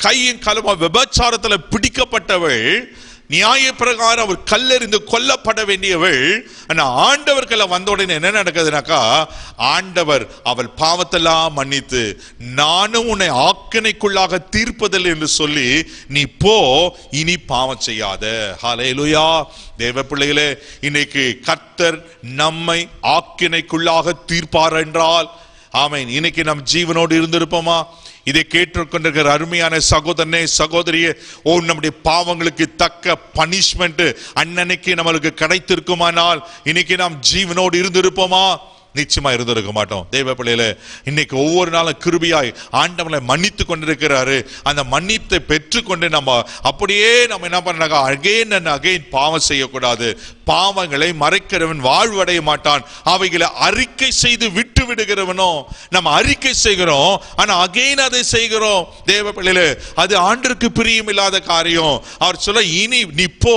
கையின் களமா விபச்சாரத்துல பிடிக்கப்பட்டவள் நியாய பிரகாரம் அவர் கல்லெறிந்து கொல்லப்பட வேண்டியவள். ஆனா ஆண்டவர்களை வந்த உடனே என்ன நடக்குதுனாக்கா, ஆண்டவர் அவள் பாவத்தெல்லாம் மன்னித்து நானும் உன்னை ஆக்கினைக்குள்ளாக தீர்ப்பதில்லை என்று சொல்லி நீ போ, இனி பாவம் செய்யாத. ஹல்லேலூயா. தேவ பிள்ளைகளே, இன்னைக்கு கர்த்தர் நம்மை ஆக்கினைக்குள்ளாக தீர்ப்பார் என்றால் ஆமென், இன்னைக்கு நம் ஜீவனோடு இருந்திருப்போமா? இதை கேட்டுக்கொண்டிருக்கிற அருமையான சகோதரனே சகோதரியே, நம்முடைய பாவங்களுக்கு தக்க பனிஷ்மெண்ட் அன்னன்னைக்கு நம்மளுக்கு கிடைத்திருக்குமானால் இன்னைக்கு நாம் ஜீவனோடு இருந்திருப்போமா? நிச்சயமா இருந்திருக்க மாட்டோம். தேவ பிள்ளையில இன்னைக்கு ஒவ்வொரு நாளும் கிருபையாய் ஆண்டவனை மன்னித்து கொண்டிருக்கிறாரு. அந்த மன்னித்தை பெற்றுக்கொண்டு நம்ம அப்படியே நம்ம என்ன பண்ணாங்க, அகைன் அண்ட் அகைன் பாவம் செய்யக்கூடாது. பாவங்களை மறைக்கிறவன் வாழ்வடைய மாட்டான். அவைகளை அறிக்கை செய்து விட்டு விடுகிறவனோ, நம்ம அறிக்கை செய்கிறோம் ஆனா அகைன் அதை செய்கிறோம். தேவ பிள்ளையில அது ஆண்டவருக்கு பிரியம் இல்லாத காரியம். அவர் சொல்ல, இனி நீ போ,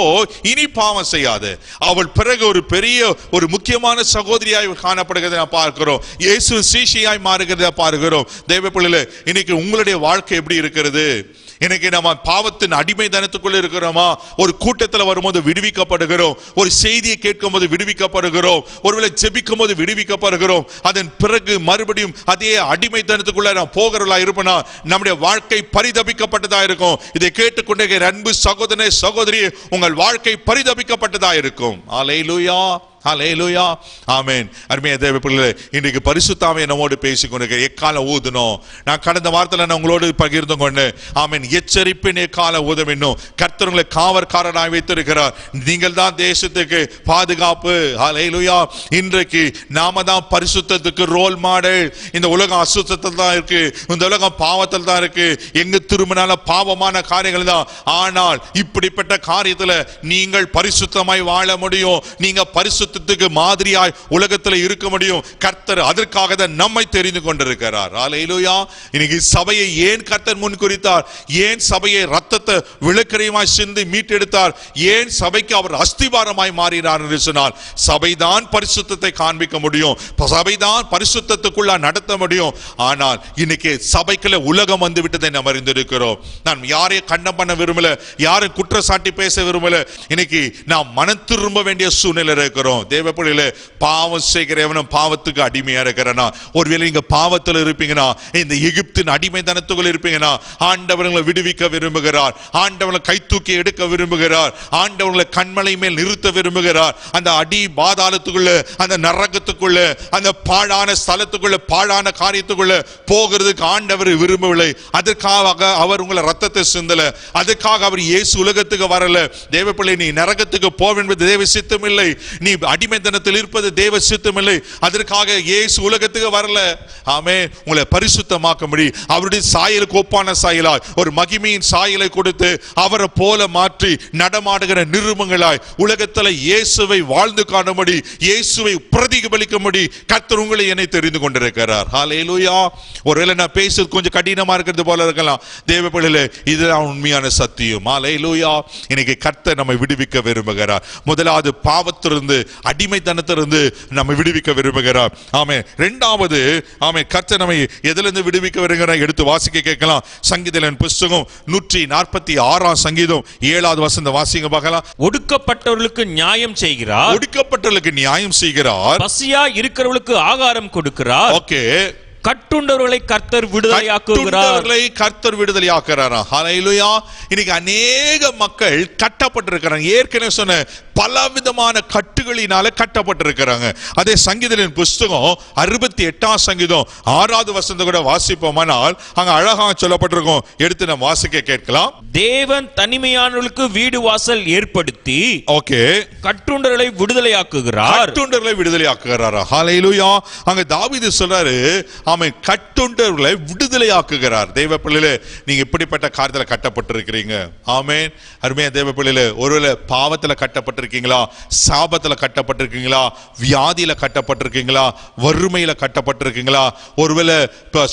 இனி பாவம் செய்யாது. அவள் பிறகு ஒரு பெரிய ஒரு முக்கியமான சகோதரியாய் காணப்படுகிறத பார்க்கிறோம். இயேசு சீஷியாய் மாறுகிறத பார்க்கிறோம். தேவ பிள்ளைகளே, இன்னைக்கு உங்களுடைய வாழ்க்கை எப்படி இருக்கிறது? இன்னைக்கு நம்ம பாவத்தின் அடிமைத்தனத்துக்குள்ள இருக்கிறோமா? ஒரு கூட்டத்தில் வரும்போது விடுவிக்கப்படுகிறோம், ஒரு செய்தியை கேட்கும் போது விடுவிக்கப்படுகிறோம், ஒருவேளை ஜெபிக்கும் போது விடுவிக்கப்படுகிறோம். அதன் பிறகு மறுபடியும் அதே அடிமைத்தனத்துக்குள்ள நாம் போகிறவர்களா இருப்பனா நம்முடைய வாழ்க்கை பரிதபிக்கப்பட்டதா இருக்கும். இதை கேட்டுக்கொண்டே அன்பு சகோதரனே சகோதரி, உங்கள் வாழ்க்கை பரிதபிக்கப்பட்டதா இருக்கும். அல்லேலூயா, ஹல்லேலூயா, ஆமென். அருமையான தேவ பிள்ளைகளே, இன்றைக்கு பரிசுத்த ஆவியானவர் நம்மோடு பேசிக்கொண்டிருக்கிறார். எக்கால ஊதணும். நான் கடந்த வாரத்தில் நான் உங்களோடு பகிர்ந்து கொண்டு ஆமென், எச்சரிப்பின் எக்கால ஊதும் என்னும் கர்த்தர் உங்களை காவற்காரனாய் வைத்திருக்கிறார். நீங்கள் தான் தேசத்துக்கு பாதுகாப்பு. ஹல்லேலூயா. இன்றைக்கு நாம தான் பரிசுத்தத்துக்கு ரோல் மாடல். இந்த உலகம் அசுத்தத்தில் தான் இருக்கு, இந்த உலகம் பாவத்தில் தான் இருக்கு, எங்க திரும்பினால பாவமான காரியங்கள் தான். ஆனால் இப்படிப்பட்ட காரியத்தில் நீங்கள் பரிசுத்தமாய் வாழ முடியும். நீங்க பரிசுத்த மாதிரியாய் உலகத்தில் இருக்க முடியும். கர்த்தர் அதற்காக தான் நம்மை தெரிந்து கொண்டிருக்கிறார். அல்லேலூயா. இன்னைக்கு சபையை ஏன் கர்த்தர் முன் குறித்தார்? ஏன் சபையை ரத்தத்தை விளக்கரையுமாய் சிந்தி மீட்டெடுத்தார்? ஏன் சபைக்கு அவர் அஸ்திவாரமாய் மாறினார் என்று சொன்னால், சபைதான் பரிசுத்தத்தை காண்பிக்க முடியும், சபைதான் பரிசுத்தத்துக்குள்ள நடத்த முடியும். ஆனால் இன்னைக்கு சபைக்குள்ள உலகம் வந்து விட்டதை நாம் அறிந்திருக்கிறோம். நான் யாரையும் கண்டம் பண்ண விரும்பல, யாரும் குற்றச்சாட்டி பேச விரும்பல. இன்னைக்கு நாம் மனம் திரும்ப வேண்டிய சூழ்நிலை இருக்கிறோம். தேவ பிள்ளைகளே, பாவம் செய்கிறவனும் பாவத்துக்கு அடிமையா இருக்கிறனா, ஒருவேளை நீங்க பாவத்தில் இருப்பீங்கன்னா, இந்த எகிப்தின் அடிமைத்தனத்துக்குள் இருப்பீங்கன்னா, ஆண்டவர்களை விடுவிக்க விரும்புகிறார். ஆண்டவர்களை கை தூக்கி எடுக்க விரும்புகிறார். ஆண்டவர்களை கண்மலை மேல் நிறுத்த விரும்புகிறார். அந்த அடி பாதாளத்துக்குள்ள, அந்த நரகத்துக்குள்ள, அந்த பாழான ஸ்தலத்துக்குள்ள, பாழான காரியத்துக்குள்ள போகிறதுக்கு ஆண்டவர் விரும்பவில்லை. அதற்காக அவர் உங்களை ரத்தத்தை சிந்தல, அதற்காக அவர் இயேசு உலகத்துக்கு வரல. தேவ பிள்ளை, நீ நரகத்துக்கு போவென்பது தேவ சித்தம் இல்லை, நீ அடிமைத்தனத்தில் இருப்பது தேவ சித்தம் இல்லை. அதற்காக இயேசு உலகத்துக்கு வரல. ஆமென். உங்களை பரிசுத்தமாக்க முடியும். அவருடைய சாயலுக்கு ஒப்பான சாயலாய் ஒரு மகிமையின் சாயலை கொடுத்து அவரை போல மாற்றி நடமாடுகிற நிருபங்களாய் உலகத்தில் இயேசுவை வாழ்ந்து காணும்படி, இயேசுவை பிரதிபலிக்கும்படி கர்த்தர் உங்களை என்னை தெரிந்து கொண்டிருக்கிறார். ஹல்லேலூயா. ஒருவேளை நான் பேசுறது கொஞ்சம் கடினமா இருக்கிறது போல இருக்கலாம். தேவ பிள்ளைகளே, இதுதான் உண்மையான சத்தியம். ஹல்லேலூயா. இன்னைக்கு கர்த்தர் நம்மை விடுவிக்க விரும்புகிறார். முதலாவது பாவத்திலிருந்து, அடிமைத்தனத்திலிருந்து நம்ம விடுவிக்க விரும்புகிறார். ஆமென். இரண்டாவது, ஆமென், கர்த்தர் நம்மை எதிலிருந்து விடுவிக்க விரும்புகிறார்? எடுத்து வாசிக்க கேட்கலாம். சங்கீதத்தின் புத்தகம் 146 சங்கீதம் 7வது வசனம் வாசிங்க பார்க்கலாம். ஒடுக்கப்பட்டவர்களுக்கு நியாயம் செய்கிறார், ஒடுக்கப்பட்டவர்களுக்கு நியாயம் செய்கிறார், பசியா இருக்கிறவர்களுக்கு ஆகாரம் கொடுக்கிறார். ஓகே. கட்டுண்டவர்களை கர்த்தர் விடுதலையாக்குகிறார். கர்த்தர் விடுதலையாக்குறாரா? ஹல்லேலூயா. இன்னைக்கு அநேக மக்கள் கட்டப்பட்டிருக்கிறாங்க. ஏற்கனவே சொன்ன பலவிதமான கட்டுகளினால கட்டப்பட்டிருக்கிறாங்க. அதே சங்கீதத்தின் புத்தகம் 68 சங்கீதம் 6வது வசனத்தை கூட வாசிப்போமானால் அங்க அழகாக சொல்லப்பட்டிருக்கும். எடுத்து நம்ம வாசிக்க கேட்கலாம். தேவன் தனிமையானவர்களுக்கு வீடு வாசல் ஏற்படுத்தி, ஓகே, கட்டுண்டவர்களை விடுதலையாக்குகிறார். கட்டுண்டவர்களை விடுதலையாக்குகிறாரா? ஹல்லேலூயா. அங்க தாவீது சொல்றாரு, ஆமென், கட்டுண்டவர்களை விடுதலையாக்குகிறார். தேவ பிள்ளைகளே, நீங்க இப்படிப்பட்ட காரியத்துல கட்டப்பட்டிருக்கிறீங்க. ஆமென். அருமையான தேவ பிள்ளைகளே, ஒருவேளை பாவத்துல கட்டப்பட்டிருக்கீங்களா, சாபத்துல கட்டப்பட்டிருக்கீங்களா, வியாதியில கட்டப்பட்டிருக்கீங்களா, வறுமையில கட்டப்பட்டிருக்கீங்களா, ஒருவேளை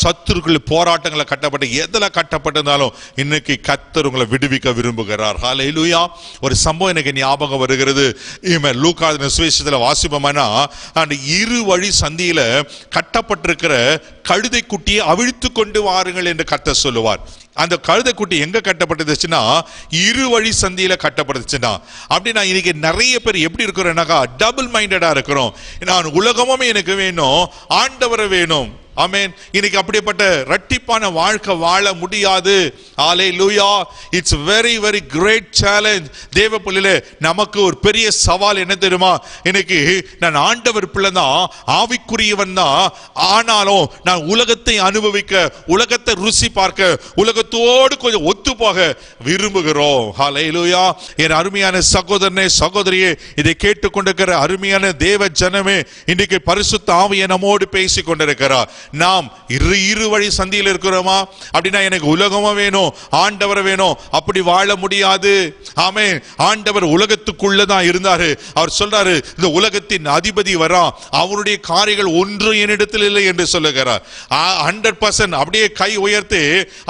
சத்துருக்குள்ள போராட்டங்களை கட்டப்பட்டு எதுல கட்டப்பட்டிருந்தாலும் இன்னைக்கு கர்த்தர் உங்களை விடுவிக்க விரும்புகிறார். ஹல்லேலூயா. ஒரு சம்பவம் எனக்கு ஞாபகம் வருகிறது. லூக்கா சுவிசேஷத்துல வாசிப்போம்னா, அந்த இரு வழி சந்தியில கட்டப்பட்டிருக்கிற கழுதை குட்டியை அவிழ்த்து கொண்டு வாருங்கள் என்று கர்த்தர் சொல்லுவார். அந்த கழுதைக்குட்டி எங்க கட்டப்பட்டுச்சுன்னா இரு வழி சந்தியில கட்டப்பட்டுச்சுன்னா. அப்படின்னா இன்னைக்கு நிறைய பேர் எப்படி இருக்கிறோம்னாக்கா டபுள் மைண்டடா இருக்கிறோம். நான் உலகமும் எனக்கு வேணும், ஆண்டவரை வேணும். ஆமென். இன்னைக்கு அப்படிப்பட்ட இரட்டிப்பான வாழ்க்கை வாழ முடியாது. ஹalleluya. It's very very great challenge. தேவ பிள்ளைகளே, நமக்கு ஒரு பெரிய சவால் என்ன தெரியுமா? இன்னைக்கு நான் ஆண்டவர் பிள்ளை தான், ஆவிக்குரியவன் தான், ஆனாலும் நான் உலகத்தை அனுபவிக்க, உலகத்தை ருசி பார்க்க, உலகத்தோடு கொஞ்சம் ஒத்து போக விரும்புகிறோம். ஹalleluya. என் அருமையான சகோதரனே சகோதரியே, இதை கேட்டுக்கொண்டிருக்கிற அருமையான தேவ ஜனமே, இன்றைக்கு பரிசுத்த ஆவி நம்மோடு பேசிக் கொண்டிருக்கிறார். நாம் இரு வழி சந்தியில் இருக்கிறோமா? அப்படின்னா எனக்கு உலகமா வேணும், ஆண்டவர் வேணும், அப்படி வாழ முடியாது. ஆமென். ஆண்டவர் உலகத்துக்குள்ளதான் இருந்தாரு. அவர் சொல்றாரு, இந்த உலகத்தின் அதிபதி வரான், அவருடைய காரியங்கள் ஒன்று என்னிடத்தில் இல்லை என்று சொல்லுகிறார். 100% அப்படியே கை உயர்த்தி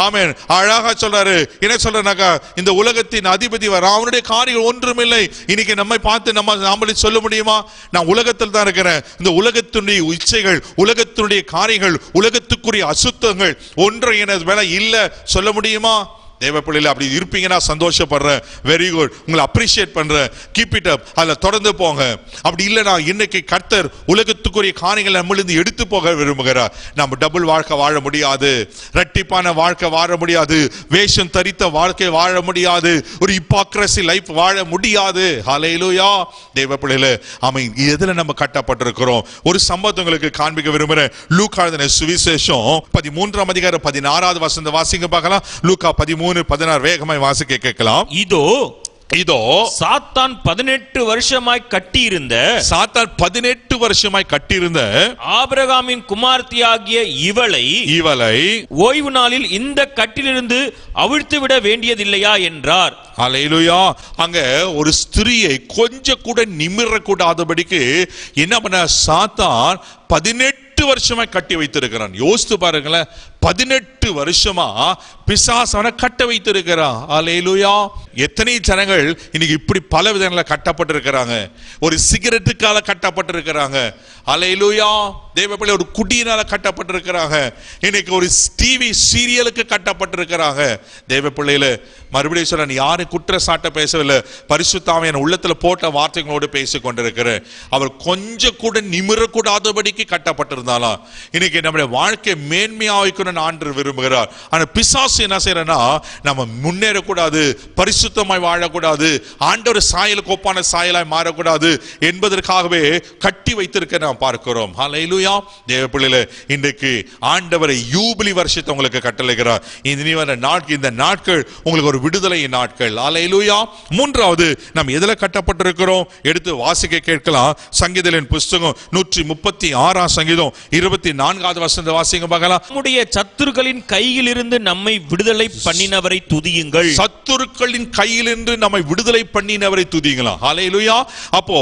ஆமென் அழகா சொல்றாரு. என்ன சொல்றாருனாக்கா, இந்த உலகத்தின் அதிபதி வரான், அவனுடைய காரியங்கள் ஒன்றும் இல்லை. இன்னைக்கு நம்மை பார்த்து நாமளே சொல்ல முடியுமா? நான் உலகத்தில் தான் இருக்கிறேன், இந்த உலகத்தினுடைய இச்சைகள், உலகத்தினுடைய காரியங்கள், உலகத்துக்குரிய அசுத்தங்கள் ஒன்று எனது மேல இல்ல சொல்ல முடியுமா? தேவ பிள்ளைல அப்படி இருப்பீங்கன்னா சந்தோஷப்படுறேன். வெரி குட், உங்களை அப்ரிஷியேட் பண்றேன். Keep it up. அதுல தொடர்ந்து போங்க. அப்படி இல்லைனா இன்னைக்கு கர்த்தர் உலகத்துக்குரிய காரியங்களை நம்மளிருந்து எடுத்து போக விரும்புகிறார். நம்ம டபுள் வாழ்க்கை வாழ முடியாது, இரட்டிப்பான வாழ்க்கை வாழ முடியாது, வேஷம் தரித்த வாழ்க்கை வாழ முடியாது, ஒரு ஹிப்போக்ரசி லைஃப் வாழ முடியாது. ஹல்லேலூயா. தேவ பிள்ளைல ஆமென். எதுல நம்ம கட்டப்பட்டிருக்கிறோம்? ஒரு சம்பவத்தை உங்களுக்கு காண்பிக்க விரும்புறேன். லூக்கா எழுதின சுவிசேஷம் 13ஆம் அதிகாரம் 16வது வசனத்தை வாசிங்க பார்க்கலாம். லூக்கா 13:16 வேகமாய் வாசிக்க கேட்கலாம். இதோ சாத்தான் 18 வருஷமாய் கட்டியிருந்த ஆபிரகாமின் குமார்த்தியாகிய இவளை ஓய்வு நாளில் இந்த கட்டிலிருந்து அவிழ்த்து விட வேண்டியதில்லையா என்றார். ஹல்லேலூயா. அங்க ஒரு ஸ்திரியை கொஞ்சம் கூட நிமிர கூடாதபடிக்கு என்ன பண்ண சாத்தான் 18 வருஷமாய் கட்டி வைத்திருக்கிறான். யோசித்து பாருங்களேன், 18 வருஷமா பிசாசனை கட்ட வைத்திருக்கிறான். ஹல்லேலூயா. எத்தனை ஜனங்கள் இன்னைக்கு இப்படி பல விதங்கள கட்டப்பட்டிருக்கிறாங்க. ஒரு சிகரெட்டுக்கால கட்டப்பட்டிருக்கிறாங்க. ஹல்லேலூயா. தேவ பிள்ளை ஒரு குடியினால கட்டப்பட்டிருக்கிறாங்க. இன்னைக்கு ஒரு டிவி சீரியலுக்கு கட்டப்பட்டிருக்கிறாங்க. தேவ பிள்ளையில மறுபடியும் சொல்ல, யாரு குற்ற சாட்ட பேசவில்லை, பரிசுத்த ஆவி என் உள்ளத்துல போட்ட வார்த்தைகளோடு பேசிக் கொண்டிருக்கிறேன். அவர் கொஞ்சம் கூட நிமிரக்கூடாதபடிக்கு கட்டப்பட்டிருந்தாலும் இன்னைக்கு நம்முடைய வாழ்க்கை மேன்மையா வைக்கணும்னு ஆண்டவர் விரும்புகிறார். ஆனா பிசாசு என்ன செய்யறனா, நம்ம முன்னேறக்கூடாது, பரிசுத்தமாய் வாழக்கூடாது, ஆண்டவர் சாயலுக்கு ஒப்பான சாயலாய் மாறக்கூடாது என்பதற்காகவே கட்டி வைத்திருக்க நாம் பார்க்கிறோம். ஹல்லேலூயா. தேவ பிள்ளைகளே, இன்றைக்கு ஆண்டவரை யூபிலி வருஷத்தை உங்களுக்கு கட்டளைகிறார். இந்த நாட்கள் உங்களுக்கு ஒரு விடுதலை நாட்கள். ஹல்லேலூயா. மூன்றாவது, நாம் எதில கட்டப்பட்டிருக்கிறோம்? எடுத்து வாசிக்க கேட்கலாம். சங்கீதங்களின் புஸ்தகம் 136ஆம் சங்கீதம் 24வது வசனத்தை வாசிங்க பார்க்கலாம். நம்முடைய சத்துருக்களின் கையிலிருந்து நம்மை விடுதலை பண்ணினவரை துதியுங்கள். சத்துருக்களின் கையிலிருந்து நம்மை விடுதலை பண்ணினவரை துதியுங்களா. ஹல்லேலூயா. அப்போ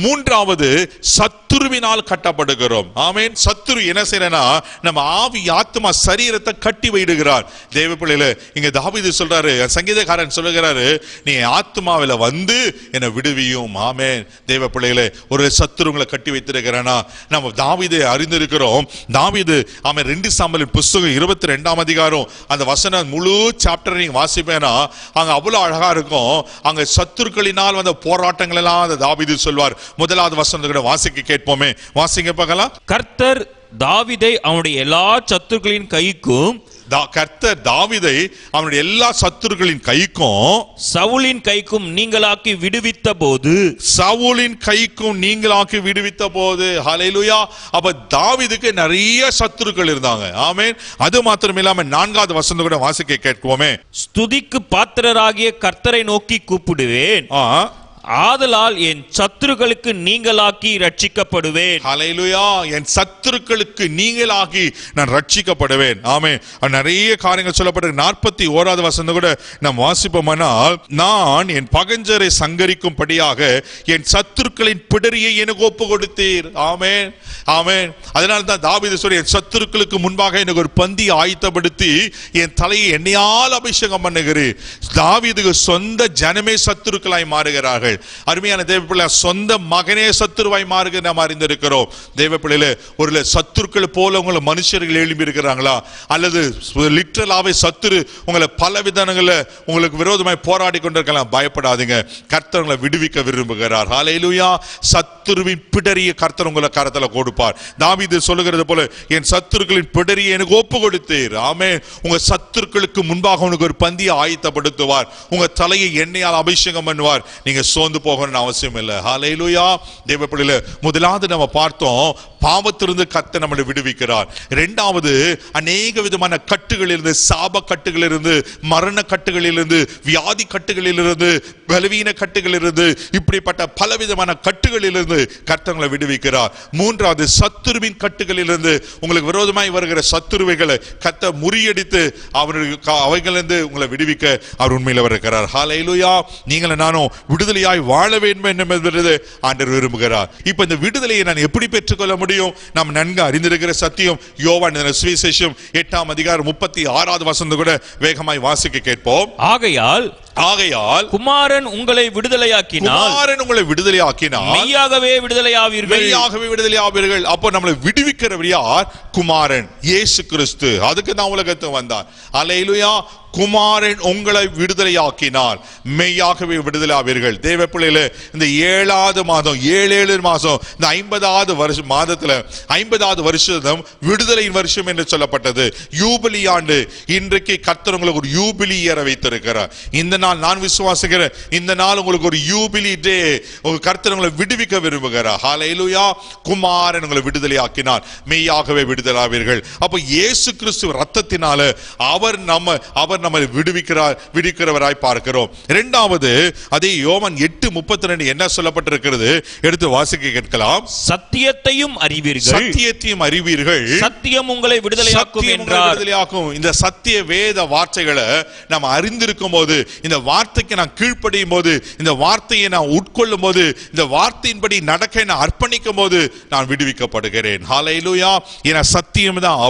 மூன்றாவது, சத்துருவினால் கட்டப்படுகிறோம். ஆமென். சத்துரு என்ன செய்யறனா, நம்ம ஆவி ஆத்மா சரீரத்தை கட்டி வைடுகிறார். தேவ பிள்ளைகளே, இங்க தாவீது சொல்றாரு, சங்கீதக்காரன் சொல்லுகிறாரு, நீ ஆத்மாவில வந்து என்னை விடுவியும். ஆமென். தேவ பிள்ளைகளே, ஒரு சத்துருங்களை கட்டி வைத்திருக்கிறானா? நம்ம தாவீதை அறிந்திருக்கிறோம். தாவீது ஆமென் 2 சாமுவேல் புஸ்தகம் 22ஆம் அதிகாரம் அந்த வசனம் முழு சாப்டர் நீங்க வாசிப்பேனா அங்க அவ்வளவு அழகா இருக்கும். அங்க சத்துருக்களினால் வந்த போராட்டங்கள் எல்லாம் அந்த தாவீது சொல்வார். முதலாவது வசனத்தை வாசிக்க கேட்போமே. வாசிங்க பார்க்கலாம். கர்த்தர் தாவீதை அவனுடைய எல்லா சத்துருக்களின் கைக்கும், கர்த்தர் தாவீதை அவனுடைய எல்லா சத்துருக்களின் கைக்கும், சவுலின் கைக்கும் நீங்களாக்கி விடுவித்த போது. ஹல்லேலூயா. அப்ப தாவீதுக்கு நிறைய சத்துருக்கள் இருந்தாங்க. ஆமென். அது மாத்திரம் இல்லாம 4வது வசனத்தை கூட வாசிக்க கேட்போமே. ஸ்துதிக்கு பாத்திரராகிய கர்த்தரை நோக்கி கூப்பிடுவேன், ஆதலால் என் சத்துருக்களுக்கு நீங்களாக்கி ரட்சிக்கப்படுவேன். ஹல்லேலூயா. என் சத்துருக்களுக்கு நீங்களாகி நான் ரட்சிக்கப்படுவேன். ஆமென். நிறைய காரியங்கள் சொல்லப்பட்டிருக்கு. 41வது வசனம் கூட நாம் வாசிப்போமானால், நான் என் பகைஞரை சங்கரிக்கும்படியாக என் சத்துருக்களின் பிடரியை எனக்கு ஒப்பு கொடுத்தீர். ஆமென். ஆமென். அதனால தான் தாவீது சொல்லி, என் சத்துருக்களுக்கு முன்பாக எனக்கு ஒரு பந்தி ஆயத்தப்படுத்தி என் தலையை எண்ணெயால் அபிஷேகம் பண்ணுகிறேன். தாவீதுக்கு சொந்த ஜனமே சத்துருக்களாய் மாறுகிறார்கள். அருமையான தேவ பிள்ளை, சொந்த மகனே சத்துருவாய் மாறுக நாம் அறிந்திருக்கிறோம். தேவ பிள்ளையிலே ஒரு சத்துருக்கள் போல உங்களை மனுஷர்கள் எழுப்பி இருக்கிறாங்களா, அல்லது லிட்டரலாவே சத்துரு உங்களை பல விதங்களில் உங்களுக்கு விரோதமாய் போராடி கொண்டிருக்கலாம். பயப்படாதீங்க, கர்த்தர் உங்களை விடுவிக்க விரும்புகிறார். ஹல்லேலூயா. சத்துருவின் பிடரிய கர்த்தர் உங்களை கரத்துல கொடுப்பார். தாவீது சொல்லுகிறது போல, என் சத்துருக்களின் பிடரியை எனக்கு ஒப்பு கொடுத்தீர். ஆமென். உங்க சத்துருக்களுக்கு முன்பாக உனக்கு ஒரு பந்தியை ஆயத்தப்படுத்துவார். உங்க தலையை எண்ணெயால் அபிஷேகம் பண்ணுவார். நீங்க சோர்ந்து போகணும்னு அவசியம் இல்லை. ஹல்லேலூயா. தேவ பிள்ளைகளே, முதலாவது நம்ம பார்த்தோம், பாவத்திலிருந்து கர்த்தர் நம்மளை விடுவிக்கிறார். இரண்டாவது, அநேக விதமான கட்டுகளிலிருந்து, சாப கட்டுகளிலிருந்து, மரண கட்டுகளிலிருந்து, வியாதி கட்டுகளிலிருந்து, பலவீன கட்டுகளிலிருந்து, இப்படிப்பட்ட பலவிதமான கட்டுகளிலிருந்து கர்த்தர் உங்களை விடுவிக்கிறார். மூன்றாவது, சத்துருவின் கட்டுகளிலிருந்து, உங்களுக்கு விரோதமாய் வருகிற சத்துருவைகளை கர்த்தர் முறியடித்து அவைகளிலிருந்து உங்களை விடுவிக்க அவர் உண்மையில் இருக்கிறார். ஹல்லேலூயா. நீங்களும் நானும் விடுதலையாய் வாழ வேண்டும் என்பது ஆண்டவர் விரும்புகிறார். இப்ப இந்த விடுதலையை நான் எப்படி பெற்றுக்கொள்ள முடியும்? நாம் நன்கு அறிந்திருக்கிற சத்தியம். யோவான் சுவிசேஷம் 8ஆம் அதிகாரம் 36வது வசனம் கூட வேகமாய் வாசிக்க கேட்போம். ஆகையால் குமாரன் உங்களை விடுதலையாக்கினால் மெய்யாகவே விடுதலையாவீர்கள். அப்போ நம்மளை விடுவிக்கிறவர் யார்? குமாரன் இயேசு கிறிஸ்து. அதுக்கு தான் உலகத்துக்கு வந்தார். அல்லேலூயா. குமாரன் உங்களை விடுதலையாக்கினால் மெய்யாகவே விடுதலையாவீர்கள். தேவ பிள்ளைகளே, இந்த 7வது மாதம், 7 மாசம், இந்த 50வது வருஷம் மாதத்துல 50வது வருஷம் விடுதலையின் வருஷம் என்று சொல்லப்பட்டது. யூபிலி ஆண்டு. இன்றைக்கு கர்த்தர் உங்களுக்கு ஒரு யூபிலி இயரை வைத்திருக்கிறார். இந்த நாள் நான் விசுவாசிக்கிறேன், இந்த நாள் உங்களுக்கு ஒரு யூபிலி டே. கர்த்தர் உங்களை விடுவிக்க விரும்புகிறார். ஹல்லேலூயா. குமாரன் உங்களை விடுதலையாக்கினால் மெய்யாகவே விடுதலையாவீர்கள். அப்ப இயேசு கிறிஸ்து ரத்தத்தினால அவர் நம்மை விடுவிக்கிறவராய் பார்க்கிறோம். இரண்டாவது, அதே யோவான் 8:32 என்ன சொல்லப்பட்டிருக்கிறது? எடுத்து வாசிக்க கேட்கலாம். சத்தியத்தையும் அறிவீர்கள், சத்தியம் உங்களை விடுதலையாக்கும் என்றார். இந்த சத்திய வேத வார்த்தைகளை நாம் அறிந்திருக்கும் போது, இந்த வார்த்தைக்கு நான் கீழ்ப்படியும் போது, இந்த வார்த்தையை நான் உட்கொள்ளும் போது, இந்த வார்த்தையின்படி நடக்க நான் அர்ப்பணிக்கும் போது நான் விடுவிக்கப்படுகிறேன். ஹல்லேலூயா. என சத்தியம் தான்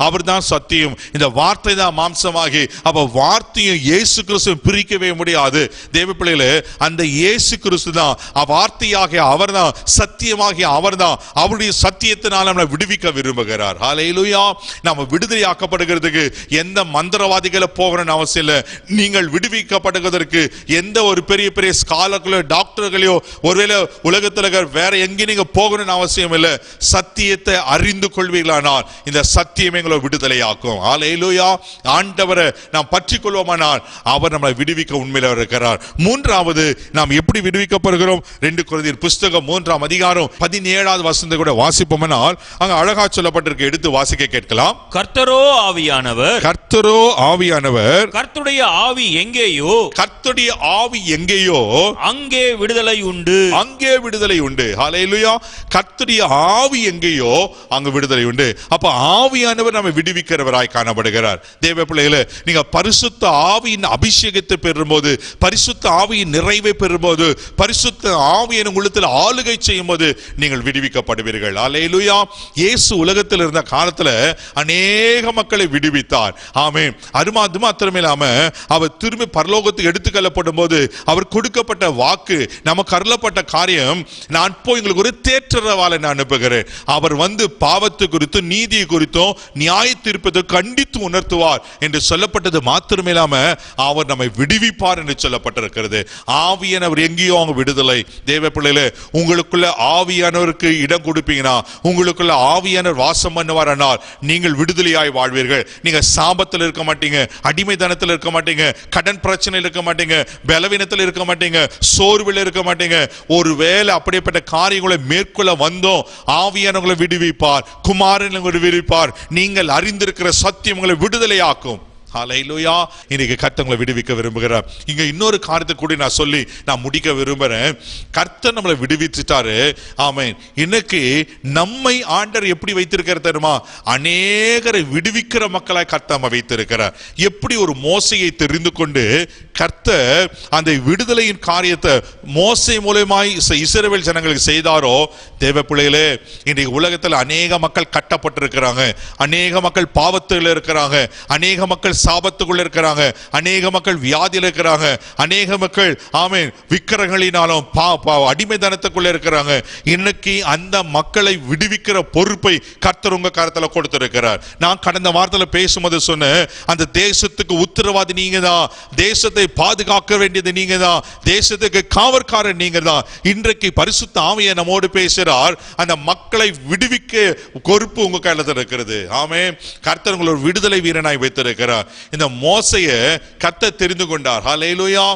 அவர் தான் சத்தியம். இந்த வார்த்தை தான் மாம்சமாகி, அப்ப வார்த்தையும் இயேசு கிறிஸ்துவும் பிரிக்கவே முடியாது. தேவ பிள்ளைகளே, அந்த இயேசு கிறிஸ்து தான் வார்த்தையாகிய அவர்தான், சத்தியமாகிய அவர்தான். அவருடைய சத்தியத்தினால் நம்மை விடுவிக்க விரும்புகிறார். ஹல்லேலூயா. நாம விடுதலையாக்கப்படுகிறதுக்கு எந்த மந்திரவாதிகளை போகணும்னு அவசியம் இல்லை. நீங்கள் விடுவிக்கப்படுவதற்கு எந்த ஒரு பெரிய பெரிய ஸ்காலர்களோ டாக்டர்களையோ ஒருவேளை உலகத்தில் வேற எங்கேயும் நீங்க போகணும்னு அவசியம் இல்லை. சத்தியத்தை அறிந்து கொள்வீர்களானால் இந்த சத்தியம் எங்களை விடுதலையாக்கும். ஹல்லேலூயா. ஆண்டவரை நாம் பற்றிக் கொள்வோமானால் அவர் நம்மை விடுவிக்க உண்மையில இருக்கிறார். மூன்றாவது, நாம் எப்படி விடுவிக்கப்படுகிறோம்? 2 கொரிந்தியர் புஸ்தகம் 3ஆம் அதிகாரம் 17வது வசனத்தை கூட வாசிப்போமானால் அங்க அழகா சொல்லப்பட்டிருக்கு. எடுத்து வாசிக்க கேட்கலாம். கர்த்தரோ ஆவியானவர், கர்த்தருடைய ஆவி எங்கேயோ அங்கே விடுதலை உண்டு. ஹல்லேலூயா. கர்த்தருடைய ஆவி எங்கேயோ அங்கு விடுதலை உண்டு. அப்ப ஆவியானவர் நம்மை விடுவிக்கிறவராய் காணப்படுகிறார். தேவ பிள்ளைகளே, நீங்க பரிசுத்த ஆவியின் அபிஷேகத்தை பெறும்போது, பரிசுத்த ஆவியின் நிறைவை பெறும்போது, பரிசுத்த ஆவியின் உள்ளத்தில் ஆளுகை செய்யும் போது நீங்கள் விடுவிக்கப்படுவீர்கள். அல்லேலூயா. இயேசு உலகத்தில் இருந்த காலத்துல அநேக மக்களை விடுவித்தார். ஆமென். அது மாத்திரமே இல்லாம அவர் திரும்பி பரலோகத்துக்கு எடுத்துக்கொள்ளப்படும் போது அவர் கொடுக்கப்பட்ட வாக்கு, நமக்கு அருளப்பட்ட காரியம், நான் போய் உங்களுக்கு ஒரு தேற்றரவாளனை அனுப்புகிறேன். அவர் வந்து பாவத்து குறித்து, நீதி குறித்தும், நியாய தீர்ப்பதை கண்டித்து உணர்த்துவார் என்று சொல்லப்பட்டது மாத்திரமே இல்லாம அவர் நம்மை விடுவிப்பார் என்று சொல்லப்பட்டிருக்கிறது. ஆவியானவர் எங்கேயோ அவங்க விடுதலை. தேவ பிள்ளைகளே, உங்களுக்குள்ள ஆவியானவருக்கு இடம் கொடுப்பீங்கன்னா, உங்களுக்குள்ள ஆவியானவர் வாசம் பண்ணுவார் ஆனால் நீங்கள் விடுதலையாய் வாழ்வீர்கள். நீங்க சாபத்தில் இருக்க மாட்டீங்க, அடிமைத்தனத்தில் இருக்க மாட்டீங்க, கடன் பிரச்சனையில் இருக்க மாட்டீங்க, பலவீனத்தில் இருக்க மாட்டீங்க, சோர்வில் இருக்க மாட்டீங்க. ஒருவேளை அப்படிப்பட்ட காரியங்களை மேற்கொள்ள வந்தோம், ஆவியானவர்களை விடுவிப்பார், குமாரன் விடுவிப்பார். நீங்கள் அறிந்திருக்கிற சத்தியம் உங்களை விடுதலையாக்கும். ஹல்லேலூயா. இன்னைக்கு கர்த்தர் உங்களை விடுவிக்க விரும்புகிறார். இங்க இன்னொரு காரியத்தை கூட நான் சொல்லி நான் முடிக்க விரும்புறேன். கர்த்தர் நம்மளை விடுவிச்சுட்டாரு. ஆமென். இன்னைக்கு நம்மை ஆண்டவர் எப்படி வைத்திருக்கிற தெரியுமா? அநேகரை விடுவிக்கிற மக்களாய் கர்த்தர் நம்ம வைத்திருக்கிறார். எப்படி ஒரு மோசையை தெரிந்து கொண்டு கர்த்தர் அந்த விடுதலையின் காரியத்தை மோசே மூலமாய் இஸ்ரவேல் ஜனங்களுக்கு செய்தாரோ, தேவ பிள்ளைகளே, இன்றைக்கு உலகத்தில் அநேக மக்கள் கட்டப்பட்டிருக்கிறாங்க, அநேக மக்கள் பாவத்தில் இருக்கிறாங்க, அநேக மக்கள் சாபத்துக்குள்ள இருக்கிறாங்க, அநேக மக்கள் வியாதியில் இருக்கிறாங்க, அநேக மக்கள் ஆமென் விக்கிரகங்களினாலும் அடிமைத்தனத்துக்குள்ள இருக்கிறாங்க. இன்னைக்கு அந்த மக்களை விடுவிக்கிற பொறுப்பை கர்த்தர் உங்க கரத்துல கொடுத்திருக்கிறார். நான் கடந்த வாரத்துல பேசும்போது சொன்னேன், அந்த தேசத்துக்கு உத்தரவாதி நீங்க தான், தேசத்தை பாதுகாக்க வேண்டியது நீங்க தான், தேசத்துக்கு காவற்காரர் நீங்க தான். இன்றைக்கு பரிசுத்த ஆவியை நம்மோடு பேசுறார். அந்த மக்களை விடுவிக்க பொறுப்பு உங்க கையில இருக்கிறது. ஆமென். கர்த்தர் உங்களை ஒரு விடுதலை வீரனாய் வைத்திருக்கிறார். இந்த மோசையை கர்த்தர் தெரிந்து கொண்டார். ஹல்லேலூயா.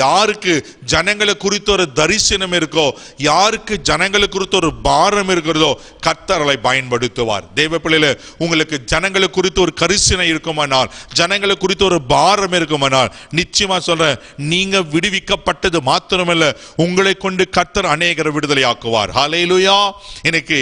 யாருக்கு ஜனங்களை குறித்த ஒரு தரிசனம் இருக்கோ, யாருக்கு ஜனங்களை குறித்த ஒரு பாரம் இருக்கிறதோ, கர்த்தரை பயன்படுத்துவார். தேவ பிள்ளைகளே, உங்களுக்கு ஜனங்களை குறித்து ஒரு கரிசனை இருக்குமானால், ஜனங்களை குறித்து ஒரு பாரம் இருக்குமானால், நிச்சயமா சொல்றேன், நீங்க விடுவிக்கப்பட்டது மாத்திரமல்ல, உங்களை கொண்டு கர்த்தர் அநேகரை விடுதலை ஆக்குவார். ஹல்லேலூயா. இன்னைக்கு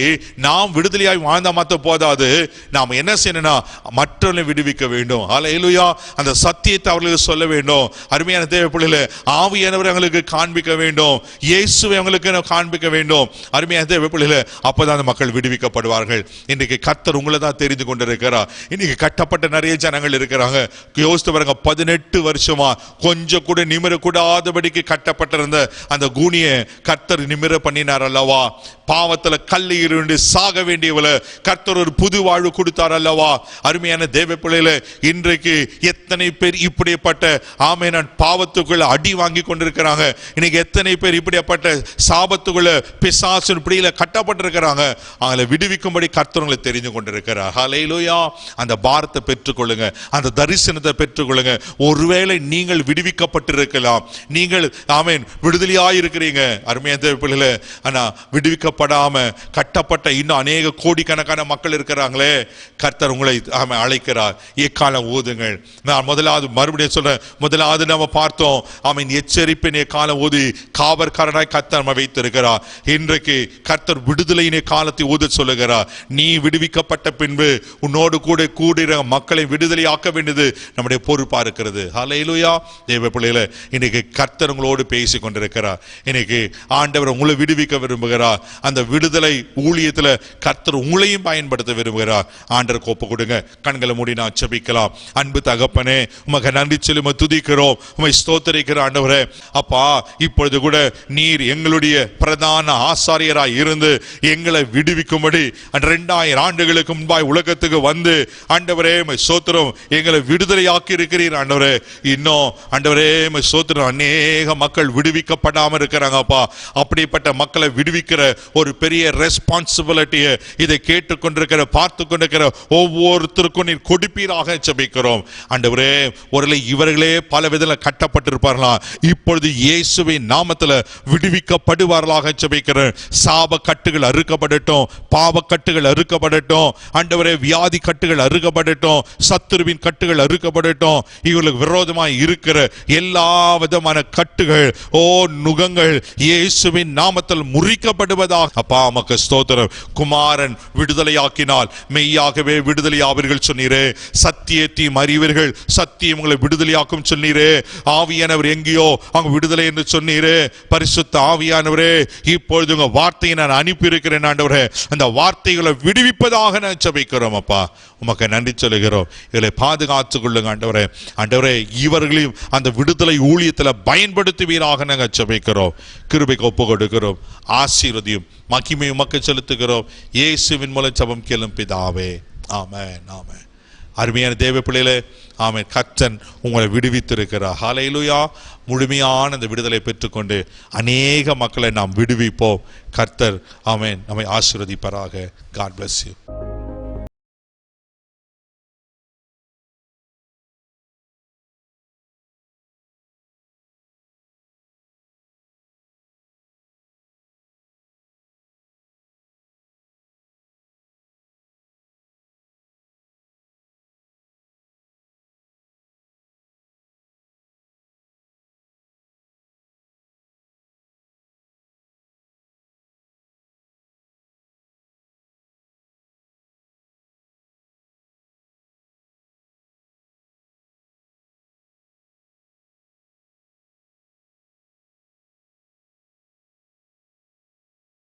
நாம் விடுதலையாய் வாழ்ந்தா மாத்த போதாது, நாம் என்ன செய்யணும்னா மற்றவர்களை விடுவிக்க வேண்டும். ஹல்லேலூயா. அந்த சத்தியத்தை அவர்களுக்கு சொல்ல வேண்டும். அருமையான தேவ பிள்ளைகளே, ஆவியானவரை அவங்களுக்கு காண்பிக்க வேண்டும், இயேசுவை அவங்களுக்கு காண்பிக்க வேண்டும். அருமையான தேவ பிள்ளைகளே, அப்பதான் அந்த மக்கள் விடுவிக்கப்படுவார்கள். இன்னைக்கு கர்த்தர் உங்களை தான் தெரிந்து கொண்டிருக்கிறார். இன்னைக்கு கட்டப்பட்ட நிறைய ஜனங்கள் இருக்கிறாங்க. யோசித்து பாருங்க, 18 வருஷமா கொஞ்சம் கூட நிமிரக்கூடாதபடிக்கு கட்டப்பட்டிருந்த அந்த கூனியை கர்த்தர் நிமிர பண்ணினார் அல்லவா? பாவத்துல கல்லு இருந்து சாக வேண்டியவள கர்த்தர் ஒரு புது வாழ்வு கொடுத்தார் அல்லவா? அருமையான தேவ பிள்ளைகளே, இன்றைக்கு எத்தனை பேர் இப்படிப்பட்ட ஆமென் பாவத்துக்குள்ள அடி வாங்கி கொண்டிருக்கிறாங்க. இன்னைக்கு எத்தனை பேர் இப்படிப்பட்ட சாபத்துக்குள்ள பிசாசின் பிடியில கட்டப்பட்டிருக்கிறாங்க. அவங்களை விடுவிக்கும்படி கர்த்தர் தெரிந்து கொண்டிருக்கிறார். ஹல்லேலூயா. அந்த பாரத்தை பெற்றுக்கொள்ளுங்க, அந்த தரிசனத்தை பெற்றுக்கொள்ளுங்க. ஒருவேளை நீங்கள் விடுவிக்கப்பட்டிருக்கலாம், நீங்கள் ஆமென் விடுதலையாயிருக்கிறீங்க. அருமையான தேவ பிள்ளைகளே, ஆனா விடுவிக்கப்படாம கட்டப்பட்ட இன்னும் அநேக கோடிக்கணக்கான மக்கள் இருக்கிறாங்களே. கர்த்தர் உங்களை அழைக்கிறார். எக்காலம் ஊதுங்கள். நான் முதலாவது மறுபடியும் சொல்றேன், முதலாவது நம்ம பார்த்தோம், ஆமென் எச்சரிப்பின் எக்காலம் ஊதி காவற்காரனாய் கர்த்தர் நம்ம வைத்திருக்கிறார். இன்றைக்கு கர்த்தர் விடுதலையினை காலத்தை ஊத சொல்லுகிறார். நீ விடுவிக்கப்பட்ட பின்பு உன்னோடு கூட கூடுகிற மக்களை விடுதலையாக்க வேண்டியது நம்முடைய பொறுப்பா இருக்கிறது. ஹல்லேலூயா. தேவ பிள்ளைகளே, இன்னைக்கு கர்த்தர் உங்களோடு பேசி கொண்டிருக்கிறார். இன்னைக்கு ஆண்டவர் உங்களை விடுவிக்க விரும்புகிறார். அந்த விடுதலை ஊழியத்துல கர்த்தர் உங்களையும் பயன்படுத்த விரும்புகிறார். ஆண்டவருக்கு ஒப்பு கொடுங்க. கண்களை மூடி நான் ஜெபிக்கலாம். அன்பு தகப்பனே, உமக்கு நன்றி சொல்லி துதிக்கிறோம், உம்மை ஸ்தோத்திரிக்கிறோம். ஆண்டவரே, அப்பா, இப்பொழுது கூட நீர் எங்களுடைய பிரதான ஆசாரியராய் இருந்து எங்களை விடுவிக்கும்படி 2000 ஆண்டுகளுக்கு முன்பாய் உலகத்துக்கு வந்து ஆண்டவரே ஸ்தோத்திரம் எங்களை விடுதலையாக்கி இருக்கிறீர். ஆண்டவரே, இன்னும் ஆண்டவரே ஸ்தோத்திரம் அநேக மக்கள் விடுவிக்கப்படாம இருக்கிறாங்கப்பா. அப்படிப்பட்ட மக்களை விடுவிக்கிற ஒரு பெரிய ரெஸ்பான்சிபிலிட்டியை இதை கேட்டுக்கொண்டிருக்கிற பார்த்து கொண்டிருக்கிற ஒவ்வொருத்தருக்கும் நீர் கொடுப்பீராக ஜெபிக்கிறோம். ஆண்டவரே, ஒருவேளை இவர்களே பல விதத்தில் கட்டப்பட்டிருப்பார்களாம், இப்பொழுது இயேசுவின் நாமத்தில் விடுவிக்கப்படுவார்களாக ஜெபிக்கிறேன். சாப கட்டுகள் அறுக்கப்படட்டும், பாவ கட்டுகள் அறுக்கப்படட்டும். ஆண்டவரே, வியாதி கட்டுகள் அறுக்கப்படட்டும், சத்துருவின் கட்டுகள் அறுக்கப்படட்டும். இவர்களுக்கு விரோதமாய் இருக்கிற எல்லா விதமான கட்டுகள், நுகங்கள் இயேசுவின் நாமத்தில் முறிக்கப்படுவதாக. அப்பா, உமக்கு ஸ்தோத்திரம். குமாரன் விடுதலையாக்கினால் மெய்யாகவே விடுதலையாவீர்கள் சொன்னீரே. சத்தியத்தையும் அறிவீர்கள், சத்தியம் உங்களை விடுதலையாக்கும் சொன்னீரே. ஆவியானவர் எங்கேயோ அங்க விடுதலை என்று சொன்னீரே. பரிசுத்த ஆவியானவரே, இப்பொழுது உங்க வார்த்தையை நான் அனுப்பி இருக்கிறேன். ஆண்டவரே, அந்த வார்த்தைகளை விடுவிப்பதாக நான் ஜெபிக்கிறோம். அப்பா, உமக்கு நன்றி சொல்லுகிறோம். இவர்களை பாதுகாத்துக் கொள்ளுங்க ஆண்டவரே. ஆண்டவரே, இவர்களையும் அந்த விடுதலை ஊழியத்தில் பயன்படுத்துவீராக நாங்கள் ஜெபிக்கிறோம். கிருபைக்கு ஒப்பு கொடுக்கிறோம். ஆசீர்வதியும் மகிமை உமக்கு செலுத்துகிறோம். இயேசுவின் மூலம் ஜெபம் கேளும் பிதாவே. ஆமென், ஆமென். அருமையான தேவ பிள்ளைகளே, ஆமென். கர்த்தர் உங்களை விடுவித்திருக்கிறார். ஹல்லேலூயா. முழுமையான அந்த விடுதலை பெற்றுக்கொண்டு அநேக மக்களை நாம் விடுவிப்போம். கர்த்தர் ஆமென் நம்மை ஆசீர்வதிப்பாராக. God bless you.